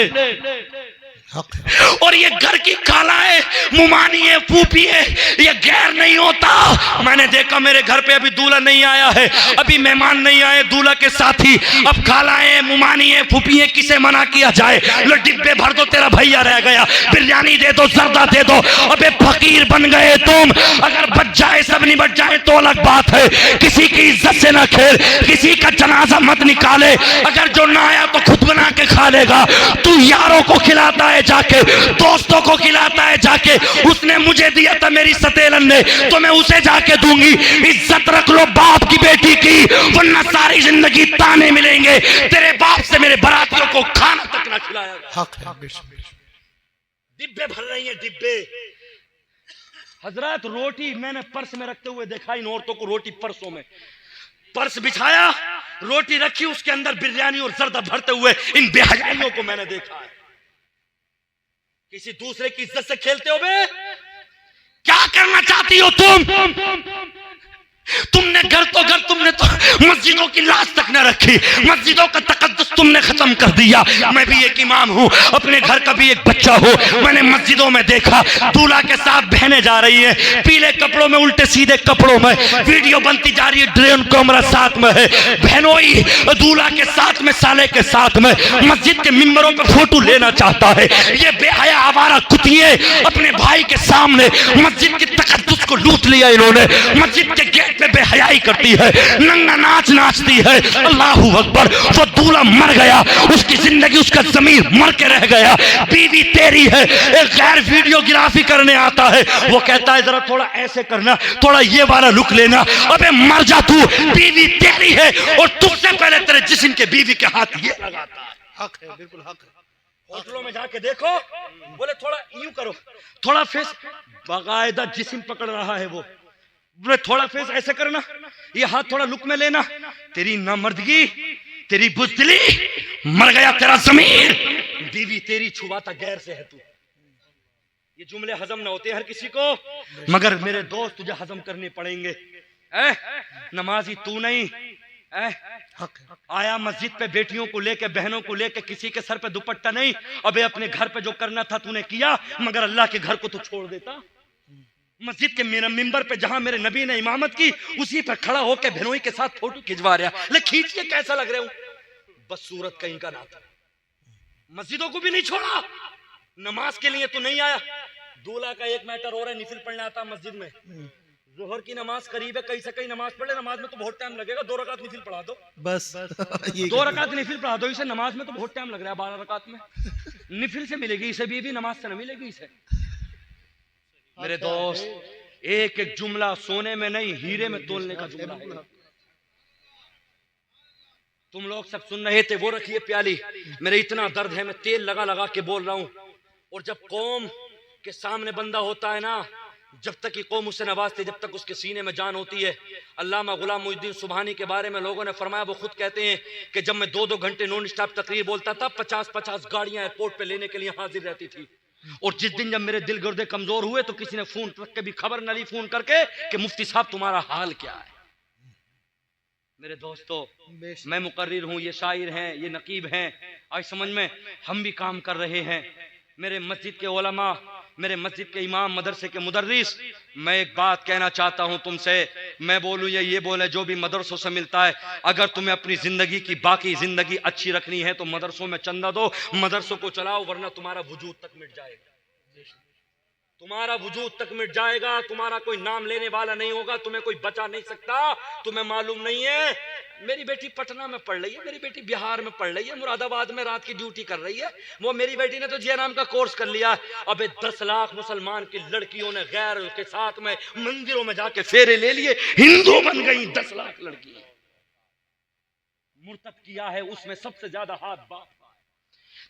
और ये घर की खालाएं, मुमानी है, फूफी है, ये गैर नहीं होता। मैंने देखा मेरे घर पे अभी दूल्हा नहीं आया है, अभी मेहमान नहीं आए दूल्हा के साथी। अब खालाएं, मुमानी है, फूफी है, किसे मना किया जाए? लो डिब्बे भर दो, तेरा भैया रह गया, बिरयानी दे दो, जर्दा दे दो। अबे फकीर बन गए तुम। अगर बच जाए सब नहीं बच जाए तो अलग बात है। किसी की इज्जत से ना खेल, किसी का जनाजा मत निकाले। अगर जो ना आया तो खुद बना के खा लेगा। तू यारों को खिलाता है जाके, दोस्तों को खिलाता है जाके। उसने मुझे दिया था मेरी सतेलन ने, तो मैं उसे जाके दूंगी। इज्जत रख लो बाप की बेटी की, वरना सारी जिंदगी ताने मिलेंगे। तेरे बाप से मेरे बारातियों को खाना तक ना खिलाया। हक है। डिब्बे भर रही है डिब्बे। हजरत रोटी मैंने पर्स में रखते हुए देखा इन औरतों को, रोटी पर्सों में। पर्स बिछाया, रोटी रखी, उसके अंदर बिरयानी और जर्दा भरते हुए इन बेहयाइयों को मैंने देखा है। किसी दूसरे की इज्जत से खेलते हो बे? क्या करना चाहती हो तुम? तुमने घर तुमने तो मस्जिदों की लाश तक न रखी, मस्जिदों का तकद्दुस तुमने खत्म कर दिया। मैं भी एक इमाम हूँ, अपने घर का भी एक बच्चा हूँ। मैंने मस्जिदों में देखा दूल्हा के साथ बहनें जा रही है, पीले कपड़ों में, उल्टे सीधे कपड़ों में, वीडियो बनती जा रही है, ड्रोन कैमरा साथ में है, बहनोई दूल्हा के साथ में, साले के साथ में, मस्जिद के मिंबरों पे फोटो लेना चाहता है। ये बेहया आवारा कुतिये अपने भाई के सामने मस्जिद की तकद्दुस को लूट लिया इन्होंने। मस्जिद के गेट पे बेहयाई करती है, नंगा नाच नाचती है। अल्लाहू अकबर। वो दूल्हा मर गया, उसकी जिंदगी, उसका जमीर मर के रह गया। बीवी तेरी है, एक गैर वीडियोग्राफी करने आता है, वो कहता है जरा थोड़ा ऐसे करना, थोड़ा ये वाला लुक लेना। अबे मर जा तू, बीवी तेरी है और तुझसे पहले तेरे जिस्म के बीवी के हाथ ये लगाता है। हक है, बिल्कुल हक है। होटलों में जाके देखो, बोले थोड़ा यूं करो, थोड़ा फेस, बाकायदा जिस्म पकड़ रहा है वो। बोले थोड़ा फेस ऐसे करना, ये हाथ थोड़ा लुक में लेना। तेरी नामर्दगी, तेरी बुज़दिली, मर गया तेरा ज़मीर। बीवी तेरी छुआता गैर से है तू। ये जुमले हजम ना होते हर किसी को, मगर मेरे दोस्त तुझे हजम करने पड़ेंगे। नमाजी तू नहीं, आया मस्जिद पे बेटियों को लेके, बहनों को लेके, किसी के सर पे दुपट्टा नहीं। अबे अपने घर पे जो करना था तूने किया, मगर अल्लाह के घर को तू छोड़ देता। मस्जिद के मेरा मिंबर पे जहां मेरे नबी ने इमामत की, उसी पर खड़ा होकर बहनोई के साथ फोटो खिंचवा रहा। ले खींचिए, कैसा लग रहा हूं? बस सूरत कहीं का नाता। मस्जिदों को भी नहीं छोड़ा, नमाज के लिए तो नहीं आया। दूल्हा का एक मैटर हो रहा है, निफिल पढ़ने आता मस्जिद में। जोहर की नमाज करीब है, कहीं से कहीं नमाज पढ़ ले, नमाज में तो बहुत टाइम लगेगा, 2 रकात निफिल पढ़ा दो बस। 2 रकात निफिल पढ़ा दो इसे, नमाज में तो बहुत टाइम लग रहा है। 12 रकात में निफिल से मिलेगी इसे, भी नमाज से न मिलेगी इसे। मेरे दोस्त, एक एक जुमला सोने में नहीं, हीरे में तोलने का जुमला है। तुम लोग सब सुन रहे थे, वो रखिए प्याली। मेरे इतना दर्द है, मैं तेल लगा लगा के बोल रहा हूं। और जब कौम के सामने बंदा होता है ना, जब तक कि कौम उसे नवाजती, जब तक उसके सीने में जान होती है। अल्लामा गुलाम मुहिद्दीन सुबहानी के बारे में लोगों ने फरमाया, वो खुद कहते हैं कि जब मैं 2-2 घंटे नॉन स्टॉप तकरीर बोलता था, 50-50 गाड़ियां एयरपोर्ट पे लेने के लिए हाजिर रहती थी। और जिस दिन जब मेरे दिल गुर्दे कमजोर हुए तो किसी ने फोन तक के भी खबर न ली, फोन करके कि मुफ्ती साहब तुम्हारा हाल क्या है। मेरे दोस्तों, मैं मुकर्रिर हूं, ये शायर हैं, ये नकीब हैं, आज समझ में हम भी काम कर रहे हैं। मेरे मस्जिद के उलमा, मेरे मस्जिद के इमाम, मदरसे के मुदर्रिस, मैं एक बात कहना चाहता हूं तुमसे। मैं बोलूं या ये बोले, जो भी मदरसों से मिलता है, अगर तुम्हें अपनी जिंदगी की बाकी जिंदगी अच्छी रखनी है तो मदरसों में चंदा दो, मदरसों को चलाओ, वरना तुम्हारा वजूद तक मिट जाएगा। तुम्हारा वजूद तक मिट जाएगा, तुम्हारा कोई नाम लेने वाला नहीं होगा, तुम्हें कोई बचा नहीं सकता। तुम्हें मालूम नहीं है, मेरी बेटी पटना में पढ़ रही है, मेरी बेटी बिहार में पढ़ रही है, मुरादाबाद में रात की ड्यूटी कर रही है। वो मेरी बेटी ने तो जिया नाम का कोर्स कर लिया। अबे 10 लाख मुसलमान की लड़कियों ने गैर के साथ में मंदिरों में जाके फेरे ले लिए, हिंदू बन गई 10 लाख लड़की। मुर्तद किया है उसमें सबसे ज्यादा हाथ बाप।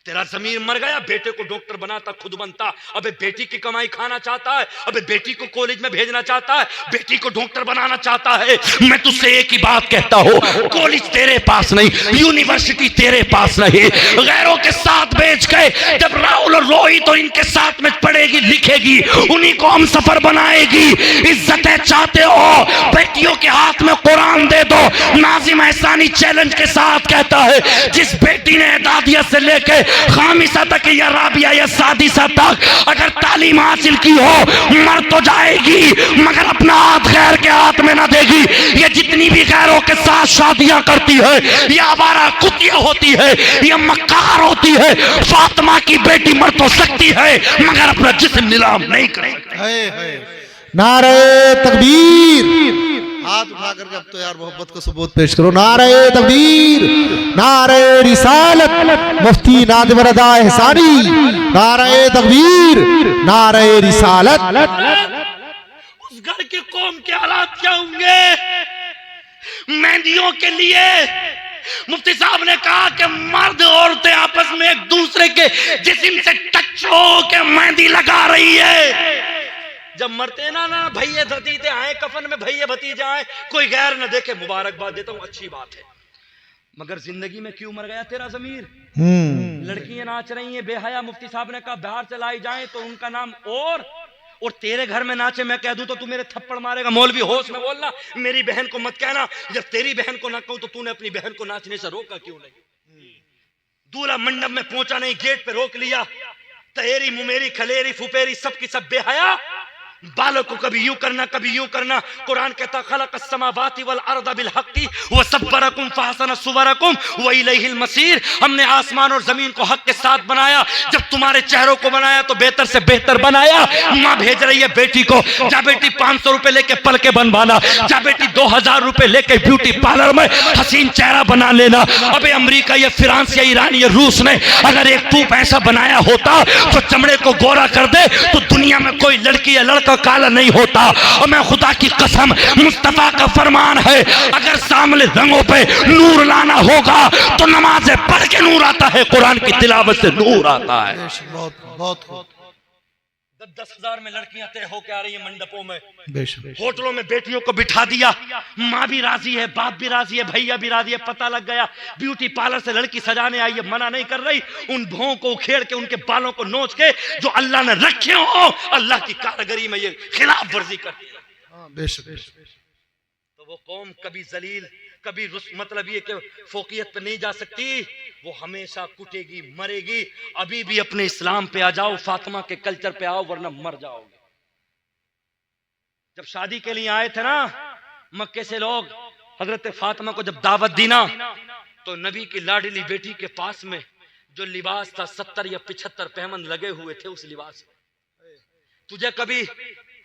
तेरा जमीर मर गया, बेटे को डॉक्टर बनाता खुद बनता। अबे बेटी की कमाई खाना चाहता है, अबे बेटी को कॉलेज में भेजना चाहता है, बेटी को डॉक्टर बनाना चाहता है। मैं तुझसे एक ही बात कहता हूँ, कॉलेज तेरे पास नहीं, यूनिवर्सिटी तेरे पास नहीं, गैरों के साथ बेच के जब राहुल और रोहित और इनके साथ में पढ़ेगी लिखेगी, उन्हीं को हम सफर बनाएगी। इज्जतें चाहते हो, बेटियों के हाथ में कुरान दे दो। नाजिम एहसानी चैलेंज के साथ कहता है, जिस बेटी ने दादिया से लेके खामिसा तक या राबिया या सादिसा तक अगर तालीम हासिल की हो, मर तो जाएगी मगर अपना हाथ गैर के हाथ में ना देगी। ये जितनी भी गैरों के साथ शादियां करती है, ये आवारा कुतिया होती है, ये मक्कार होती है। फातिमा की बेटी मर तो सकती है मगर अपना जिस्म नीलाम नहीं कर सकती। नारे तकबीर। हाथ उठा करके अब तो यार मोहब्बत को सबूत पेश करो। नारे तकबीर, नारे रिसालत, मुफ्ती नादिम रज़ा एहसानी। नारे तकबीर, नारे रिसालत। उस घर के कौम के हालात क्या होंगे? मेहंदियों के लिए मुफ्ती साहब ने कहा कि मर्द औरतें आपस में एक दूसरे के जिस्म से टच हो के मेहंदी लगा रही है। जब मरते ना भैया भतीजे आए कफन में, भैया भतीजे आए, कोई गैर न देखे, मुबारकबाद देता हूँ, अच्छी बात है। मगर जिंदगी में क्यों मर गया तेरा ज़मीर? लड़कियां नाच रही हैं बेहया, मुफ्ती साहब ने कहा बाहर चलाई जाए तो उनका नाम और तेरे घर में नाचे मैं कह दूं तो तू मेरे थप्पड़ मारेगा। मौलवी होश में बोलना, मेरी बहन को मत कहना। जब तेरी बहन को ना कहूं तो तूने अपनी बहन को नाचने से रोका क्यों नहीं? दूल्हा मंडप में पहुंचा नहीं, गेट पे रोक लिया। तहेरी मुमेरी खलेरी फुपेरी सबकी सब बेहया। बालों को कभी यूं करना कभी यूं करना। कुरान कहता खलक़स समावाति वल अर्द बिल हक़्क़ि व सब्बरकुम फहसन सुवरकुम व इलैहिल मसीर। हमने आसमान और जमीन को हक के साथ बनाया। जब तुम्हारे चेहरों को बनाया तो बेहतर से बेहतर बनाया। माँ भेज रही है बेटी को, जा बेटी 500 रुपए लेके पलके बनवाना, जा बेटी 2000 रुपए लेके ब्यूटी पार्लर में हसीन चेहरा बना लेना। अबे अमेरिका या फ्रांस या ईरान या रूस ने अगर एक टूप ऐसा बनाया होता तो चमड़े को गोरा कर दे तो दुनिया में कोई लड़की या लड़का काला नहीं होता। और मैं खुदा की कसम, मुस्तफा का फरमान है, अगर सामने रंगों पे नूर लाना होगा तो नमाज़ें पढ़ के नूर आता है, कुरान की तिलावत से नूर आता है। बहुत खूब। 10,000 में लड़कियां तय होकर आ रही है मंडपों में, होटलों में बेटियों को बिठा दिया। माँ भी राजी है, बाप भी राजी है, भैया भी राजी है। पता लग गया ब्यूटी पार्लर से लड़की सजाने आई है, मना नहीं कर रही। उन भौं को उखेड़ के उनके बालों को नोच के जो अल्लाह ने रखे हो, अल्लाह की कारीगरी में ये खिलाफ वर्जी करती है। तो वो कौम कभी जलील कभी मतलब ये कि फोकियत पे नहीं जा सकती, वो हमेशा कुटेगी मरेगी। अभी भी अपने इस्लाम पे आ जाओ, फातिमा के कल्चर पे आओ, वरना मर जाओगे। जब शादी के लिए आए थे ना मक्के से लोग, हजरत फातिमा को जब दावत दी ना, तो नबी की लाडली बेटी के पास में जो लिबास था 70 या 75 पैमन लगे हुए थे उस लिबास में। तुझे कभी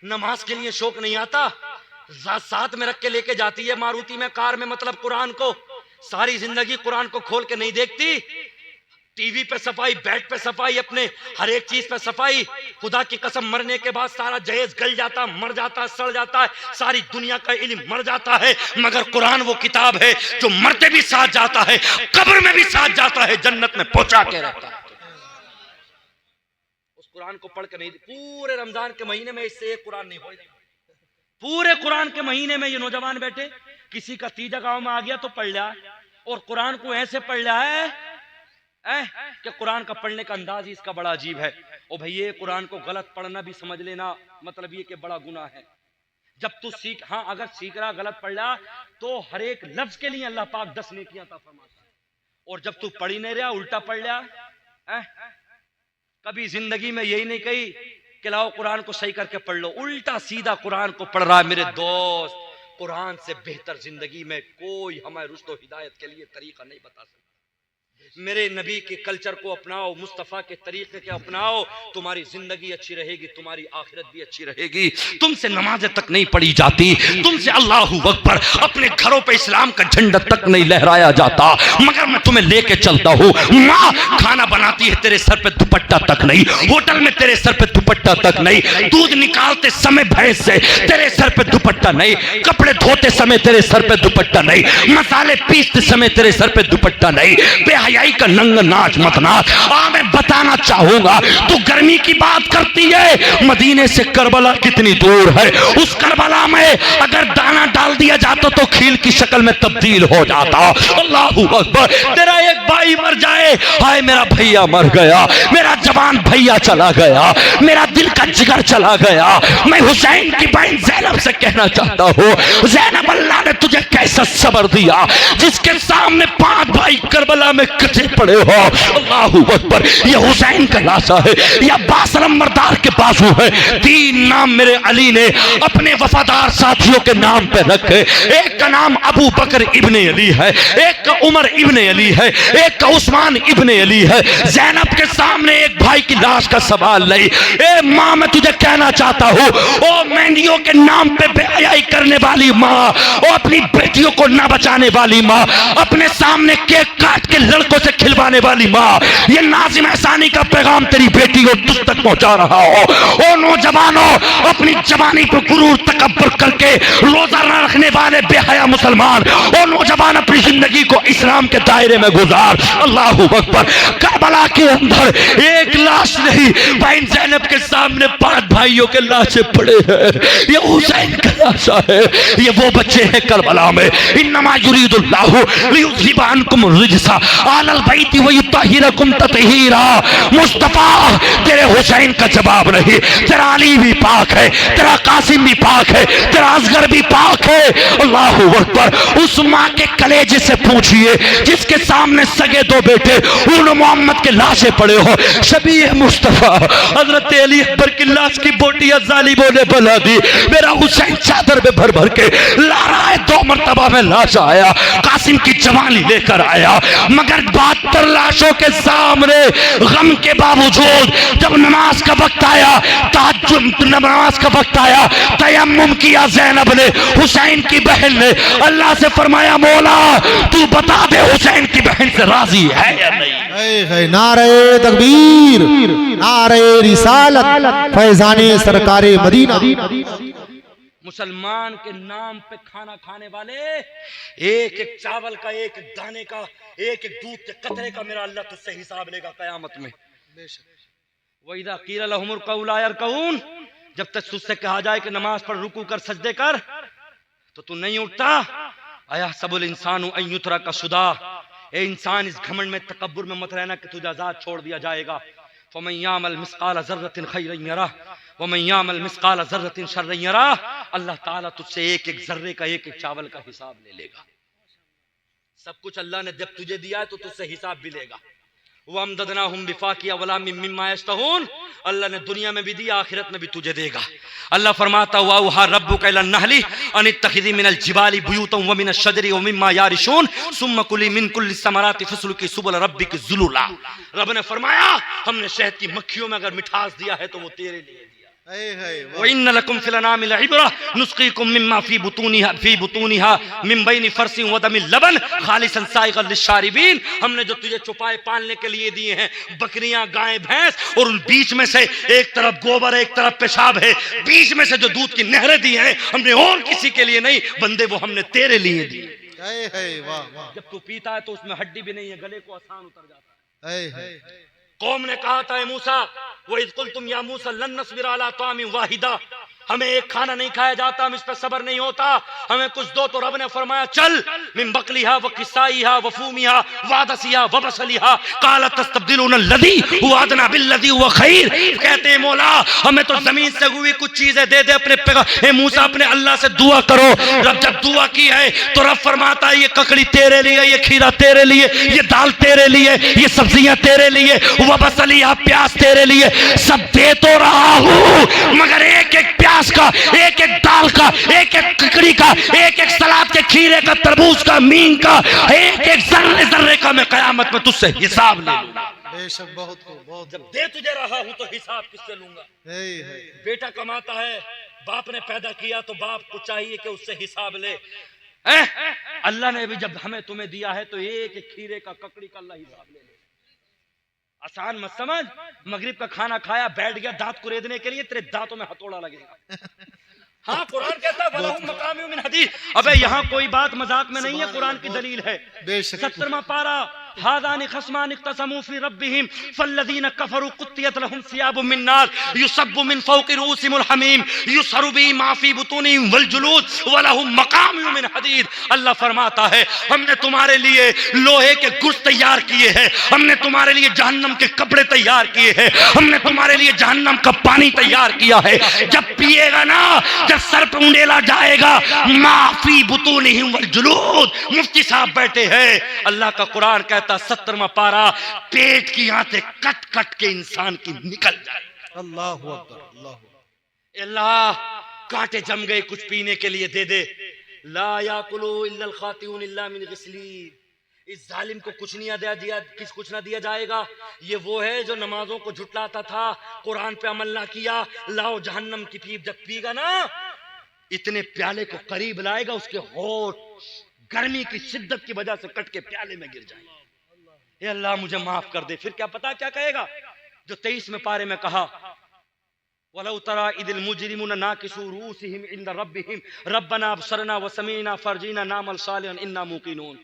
नमाज के लिए शौक नहीं आता? साथ में रख के लेके जाती है मारुति में, कार में, मतलब कुरान को। सारी जिंदगी कुरान को खोल के नहीं देखती। टीवी पे सफाई, बेड पे सफाई, अपने हर एक चीज पे सफाई। खुदा की कसम, मरने के बाद सारा जहेज गल जाता, मर जाता, सड़ जाता है, सारी दुनिया का इल्म मर जाता है, मगर कुरान वो किताब है जो मरते भी साथ जाता है, कब्र में भी साथ जाता है, जन्नत में पहुंचा के रहता है। उस कुरान को पढ़ के नहीं, पूरे रमजान के महीने में इससे एक कुरान नहीं पढ़, पूरे कुरान के महीने में ये नौजवान बैठे, किसी का तीजा गांव में आ गया तो पढ़ लिया, और कुरान को ऐसे पढ़ लिया है कि कुरान का पढ़ने का अंदाज ही इसका बड़ा अजीब है। ओ भैया, कुरान को गलत पढ़ना भी समझ लेना मतलब ये कि बड़ा गुनाह है। जब तू सीख, हाँ अगर सीख रहा गलत पढ़ रहा तो हर एक लफ्ज के लिए अल्लाह पाक 10 नेकियां अता फरमाता है। और जब तू पढ़ ही नहीं रहा, उल्टा पढ़ लिया, कभी जिंदगी में यही नहीं कही कि लाओ कुरान को सही करके पढ़ लो, उल्टा सीधा कुरान को पढ़ रहा है। मेरे दोस्त, कुरान से बेहतर जिंदगी में कोई हमें रुश्द और हिदायत के लिए तरीका नहीं बता सकता। मेरे नबी के कल्चर को अपनाओ, मुस्तफ़ा के तरीके के अपनाओ, तुम्हारी जिंदगी अच्छी रहेगी, तुम्हारी आखिरत भी अच्छी रहेगी। तुमसे नमाजें तक नहीं पढ़ी जाती, तुमसे अल्लाहू अकबर अपने घरों पे इस्लाम का झंडा तक नहीं लहराया जाता, मगर मैं तुम्हें लेके चलता हूँ। माँ खाना बनाती है, तेरे सर पे दुपट्टा तक नहीं, होटल में तेरे सर पे दुपट्टा तक नहीं, दूध निकालते समय भैंस से तेरे सर पे दुपट्टा नहीं, कपड़े धोते समय तेरे सर पे दुपट्टा नहीं, मसाले पीसते समय तेरे सर पे दुपट्टा नहीं, बेहयाई का नंग नाच मत नाच। मैं बताना चाहूंगा, तू गर्मी की बात करती है, मदीने से करबला कितनी दूर है, उस करबला में अगर दाना डाल दिया जाता तो खील की शक्ल में तब्दील हो जाता। अल्लाहू अकबर। तेरा एक भाई मर जाए, हाय मेरा भैया मर गया, मेरा जवान भैया चला गया, मेरा दिल का जिगर चला गया। मैं हुसैन की बहन ज़ैनब से कहना चाहता हूँ, ज़ैनब अल्लाह ने तुझे कैसा सब्र दिया, जिसके सामने 5 भाई करबला में पड़े हो। अल्लाहू अकबर। ये हुसैन का लाशा है, या अब्बास नंबरदार के बाजू है। 3 नाम मेरे अली ने अपने वफादार साथियों के नाम पे रखे। एक का नाम अबू बकर इब्ने अली है, एक का उमर इब्ने अली है, एक का उस्मान इब्ने अली है। ज़ैनब के सामने एक भाई की लाश का सवाल नहीं। ए माँ, मैं तुझे कहना चाहता हूँ, ओ मेहंदियों के नाम पे बेहयाई करने वाली माँ, ओ अपनी बेटियों को ना बचाने वाली माँ, अपने सामने केक काट के लड़कों से खिलवाने वाली माँ, ये नाज़िम एहसानी का पैगाम तेरी बेटी को तुझ तक पहुंचा रहा हो। ओ नौजवानों, अपनी जवानी पर गुरूर तकब्बुर करके रोजा न रखने वाले बेहया मुसलमान, ओ नौजवान अपनी जिंदगी को इस्लाम के दायरे में गुजार। अल्लाहू अकबर। करबला के अंदर एक लाश नहीं, बहन ज़ैनब के सामने 5 भाइयों के लाशें पड़े हैं। ये हुसैन का लाशा है, ये वो बच्चे हैं करबला में। इन्नमा युरीदुल्लाहु लियुज़हिबा अन्कुम रिज्सा आलल बैति व युत्तहिरकुम तत्हीरा। मुस्तफा, तेरे हुसैन का जवाब नहीं, तेरा अली भी पाक है, तेरा कासिम भी पाक है, तेरा असगर भी पाक है। अल्लाहू अकबर। उस माँ के कलेजे से पूछिए जिसके सामने सगे 2 बेटे उन मोहम्मद के लाशें पड़े हो। शबी मुस्तफा हजरत अली अकबर की लाश की बोटियां जालिमों ने बना दी। मेरा हुसैन चादर में भर भर के ला रहा है। 2 मरतबा में लाश आया, कासिम की जवानी लेकर आया, मगर 72 लाशों के सामने गम के बावजूद जब नमाज का वक्त आया, तहज्जुद नमाज का वक्त आया, तयम्मुम किया ज़ैनब ने, हुसैन की बहन ने। अल्लाह से फरमाया, मौला तू बता दे हुसैन की बहन से राजी है या नहीं। नारे तकबीर, नारे रिसालत, फैज़ाने सरकारे मदीना। मुसलमान के नाम पे खाना खाने वाले, एक एक चावल का, एक एक दाने का, एक एक दूध के कतरे का मेरा अल्लाह तुझसे हिसाब लेगा कयामत में। वइज़ा क़ील लहुमुल क़ौला यरकऊन, जब तक तुझसे कहा जाए कि नमाज पढ़, रुकू कर, सजदे कर, तो तू नहीं उठता। आया सबुल इंसानु अन युतरका सुदा। ए इंसान, इस घमंड में, तकब्बुर में मत रहना कि तुझे आजाद छोड़ दिया जाएगा। फमन यामल मिस्काल ज़र्रतिन खैरन यरा वमन यामल मिस्काल ज़र्रतिन शर्रन यरा। अल्लाह ताला तुझसे एक एक जर्रे का, एक एक चावल का हिसाब ले लेगा। सब कुछ अल्लाह ने जब तुझे दिया है तो तुझसे हिसाब भी लेगा। वअमददनाहुम बिफाकिया वला मिम्मा यश्तहून। अल्लाह ने दुनिया में भी दिया, आखिरत में भी तुझे देगा। अल्लाह फरमाता हुआ वहा रब्बुका इलन नहली अन इत्तखिज़ी मिनल जिबाली बुयूतन व मिनश शजरी व मिम्मा यारिशून सुम्मा कुली मिन कुल्लि समराति फस्लुकी सुबुल रब्बिकी ज़ुलुला। रब ने फरमाया, हमने शहद की मक्खियों में अगर मिठास दिया है तो वो तेरे लिए दिया। वइन्न लकुम फिल अनामि लइब्रा नुस्क़ीकुम मिम्मा फी बुतूनिहा मिन बैनि फरसिन व दमिल लबन खालिसन साइगल लिशारिबीन। हमने जो तुझे छुपाए पालने के लिए दिए हैं, बकरियां, गाय, भैंस, और उन बीच में से एक तरफ गोबर है, एक तरफ पेशाब है, बीच में से जो दूध की नहरें दी हैं, हमने और किसी के लिए नहीं बंदे, वो हमने तेरे लिए दी। जब तू पीता है तो उसमें हड्डी भी नहीं है, गले को आसान उतर जाता है। कौम ने कहा था, मूसा वो इज़ कुल्तुम या मूसा लन नस्बिरा अला तामिन वाहिदा, हमें एक खाना नहीं खाया जाता, हम इस पर सब्र नहीं होता, हमें कुछ दो। तो रब ने फरमाया, चल मिन बकलिहा व किसाईहा व फूमिहा व अदसिहा व बसलिहा काला तस्तब्दिलून अल्लज़ी हुवा अदना बिल्लज़ी हुवा खैर। कहते हैं, मौला हमें तो जमीन से हुई कुछ चीजें दे दे। अपने मूसा अपने अल्लाह से दुआ करो। रब जब दुआ की है तो रब फरमाता है, ये ककड़ी तेरे लिए, ये खीरा तेरे लिए, ये दाल तेरे लिए, ये सब्जियां तेरे लिए, व बसलिहा प्याज तेरे लिए, सब दे तो रहा हूं, मगर एक एक प्याज प्याज का, एक एक दाल का, एक एक ककड़ी का, एक एक सलाद के खीरे का, तरबूज का, मीन का, एक एक जर्रे जर्रे का मैं कयामत में तुझसे हिसाब ले लूंगा। बेशक बहुत खूब, बहुत जब दे तुझे रहा हूं तो हिसाब किससे लूंगा? है। बेटा कमाता है, बाप ने पैदा किया तो बाप को चाहिए कि उससे हिसाब ले। अल्लाह ने भी जब हमें तुम्हें दिया है तो एक एक खीरे का, ककड़ी का अल्लाह हिसाब ले ले। आसान मत समझ। मगरिब का खाना खाया, बैठ गया दांत कुरेदने के लिए, तेरे दांतों में हथौड़ा लगेगा। हाँ, कुरान कहता है वलहुम मकामिउ मिन हदीद। अबे यहाँ कोई बात मजाक में नहीं है, कुरान की दलील है। 70वां पारा, हादानी खस्मान इख्तसमू फी रब्बिहिम फल्लज़ीना कफरू कुत्तियत लहुम सियाबुम मिन नार युसब्बु मिन फौक़ि रूसिहिमुल हमीम युसरु बिही मा फी बुतूनिहिम वल जुलूद व लहुम मकामिउ मिन हदीद। अल्लाह फरमाता है हमने तुम्हारे लिए लोहे के गुर्ज तैयार किए हैं, हमने तुम्हारे लिए जहन्नम के कपड़े तैयार किए हैं, हमने तुम्हारे लिए जहन्नम का पानी तैयार किया है। जब पिएगा ना, जब सर पे उंडेला जाएगा, माफी बुतूनिहिम वल जुलूद। मुफ्ती साहब बैठे हैं, अल्लाह का कुरान कहता 70वां पारा, पेट की आंतें कट कट के इंसान की निकल जाए। अल्लाह अकबर, अल्लाह। अल्लाह कांटे जम गए, कुछ पीने के लिए दे दे। ला याकुलु इल्लल खातिऊन इल्ला मिन गिस्लीन। इस जालिम को कुछ नहीं दिया, कुछ ना दिया जाएगा। ये वो है जो नमाजों को झुटलाता था, कुरान पे अमल ना किया। लाओ जहन्नम की पीप, जब पीगा ना, इतने प्याले को करीब लाएगा, उसके होठ गर्मी की शिद्दत की वजह से कट के प्याले में गिर जाएगा। ये अल्लाह मुझे माफ कर दे। फिर क्या पता क्या कहेगा, जो 23 में पारे में कहा, वलौ तरा इदिल मुजरिमुना नाकिसू रूसिहिम इंद रब्बिहिम रब्बना अबसरना व समीना फरजीना नामल सालिहन इन्ना मुकीनून।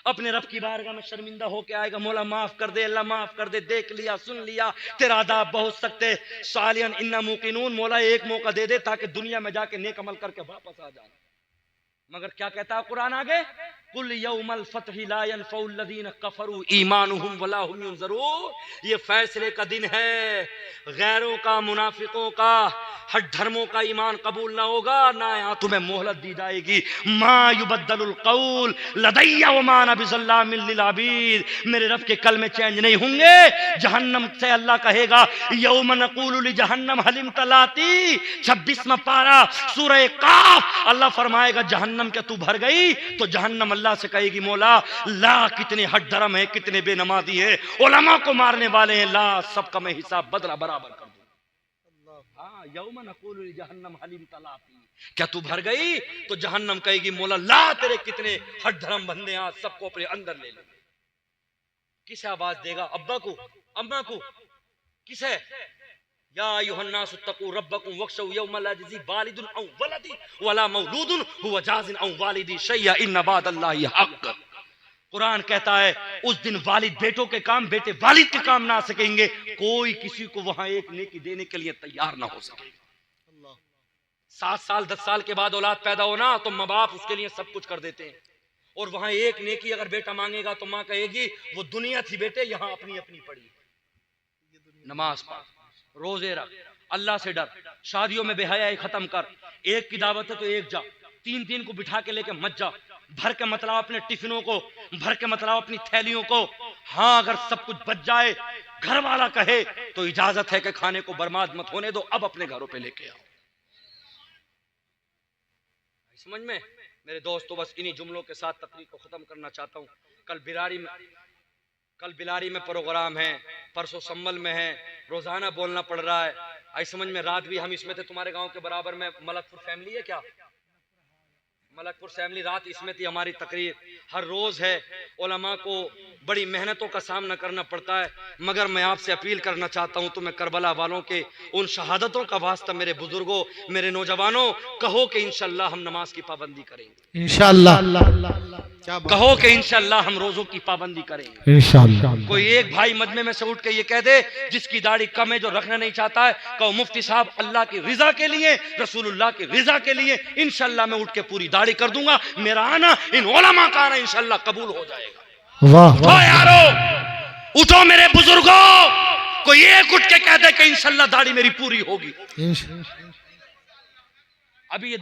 अपने रब की बारगाह में शर्मिंदा होके आएगा, मौला माफ कर दे, अल्लाह माफ कर दे, देख लिया सुन लिया, तेरा अदाब बहुत सख्त है। सालिहन इन्ना मुकीनून, मौला एक मौका दे दे ताकि दुनिया में जाके नेक अमल करके वापस आ जाए। मगर क्या कहता है कुरान आगे, कुल यौमल फतही ला यनफउल लज़ीना कफरू ईमानुहुम वला हुम युनज़रून। ये फैसले का दिन है, गैरों का, मुनाफिकों का, हट धर्मों का ईमान कबूल ना होगा, ना यहाँ तुम्हें मोहलत दी जाएगी। मा युबद्दलुल कौल लदैया व मा अना बिज़ल्लामिल लिल अबीद। मेरे रब के कलमे चेंज नहीं होंगे। जहन्नम से अल्लाह कहेगा, यौम नक़ूलु लि जहन्नम हल इम्तलाती। 26वां पारा सूरह काफ, अल्लाह फरमाएगा जहन्नम क्या तू भर गई? तो जहन्नम अल्लाह से कहेगी, मौला ला कितने हट धर्म है, कितने बेनमाजी है, उलमा को मारने वाले हैं, ला सबका मैं हिसाब बदला बराबर कर दूं। हाँ, यौम नक़ूलु लि जहन्नम हल इम्तलाती। क्या तू भर गई? तो जहन्नम कहेगी, मौला ला तेरे कितने हट धर्म बंदे, आज सबको अपने अंदर ले ले। किसे आवाज देगा? अब्बा को, अम्मा को? किसे? या अय्युहन्नासु तक़ू रब्बकुम वख्शौ यौम ला यजज़ी वालिदुन औ वलदी वला मौलूदुन हुवा जाज़िन औ वालिदी शैया इन्न वादल्लाहि हक़्क़। कुरान कहता है उस दिन वालिद बेटों के काम, बेटे वालिद के काम ना आ सकेंगे। कोई किसी को वहां एक नेकी देने के लिए तैयार ना हो सके। 7 साल 10 साल के बाद औलाद पैदा होना तो माँ बाप उसके लिए सब कुछ कर देते हैं, और वहां एक नेकी अगर बेटा मांगेगा तो माँ कहेगी वो दुनिया थी बेटे, यहाँ अपनी अपनी पड़ी। नमाज पढ़, रोजे रख, अल्लाह से डर, शादियों में बेहयाई खत्म कर। एक की दावत है तो एक जा, 3 को बिठा के लेके मत जा। भर के मतलाओ अपने टिफिनों को, भर के मतलाओ अपनी थैलियों को। हाँ, अगर सब कुछ बच जाए, घर वाला कहे तो इजाजत है कि खाने को बर्बाद मत होने दो, अब अपने घरों पे लेके आओ। समझ में मेरे दोस्तों, बस इन्हीं जुमलों के साथ तकरीर को खत्म करना चाहता हूँ। कल बिलारी में प्रोग्राम है, परसों संभल में है, रोजाना बोलना पड़ रहा है। आई समझ में, रात भी हम इसमें थे। तुम्हारे गांव के बराबर में मलकपुर फैमिली है क्या? मलकपुर फैमिली, रात इसमें थी हमारी तकरीर। हर रोज है, उलमा को बड़ी मेहनतों का सामना करना पड़ता है। मगर मैं आपसे अपील करना चाहता हूं, तुम्हें करबला वालों के उन शहादतों का वास्ता, मेरे बुजुर्गों, मेरे नौजवानों, कहो कि इंशाअल्लाह हम नमाज की पाबंदी करेंगे। इंशाअल्लाह। कहो कि इंशाअल्लाह हम रोजों की पाबंदी करेंगे। इंशाअल्लाह। कोई एक भाई मजमे में से उठ के ये कह दे, जिसकी दाढ़ी कम है, जो रखना नहीं चाहता है, कहो मुफ्ती साहब अल्लाह की रिजा के लिए, रसूलुल्लाह की रिजा के लिए इंशाअल्लाह मैं उठ के पूरी दाढ़ी कर दूंगा। मेरा आना, इन उलमा का आना इंशाअल्लाह कबूल हो जाएगा। वाह उठो यारो, उठो मेरे बुजुर्गों। कोई एक उठ के कह दे कि इंशाअल्लाह दाढ़ी मेरी पूरी होगी। वाह। अभी ये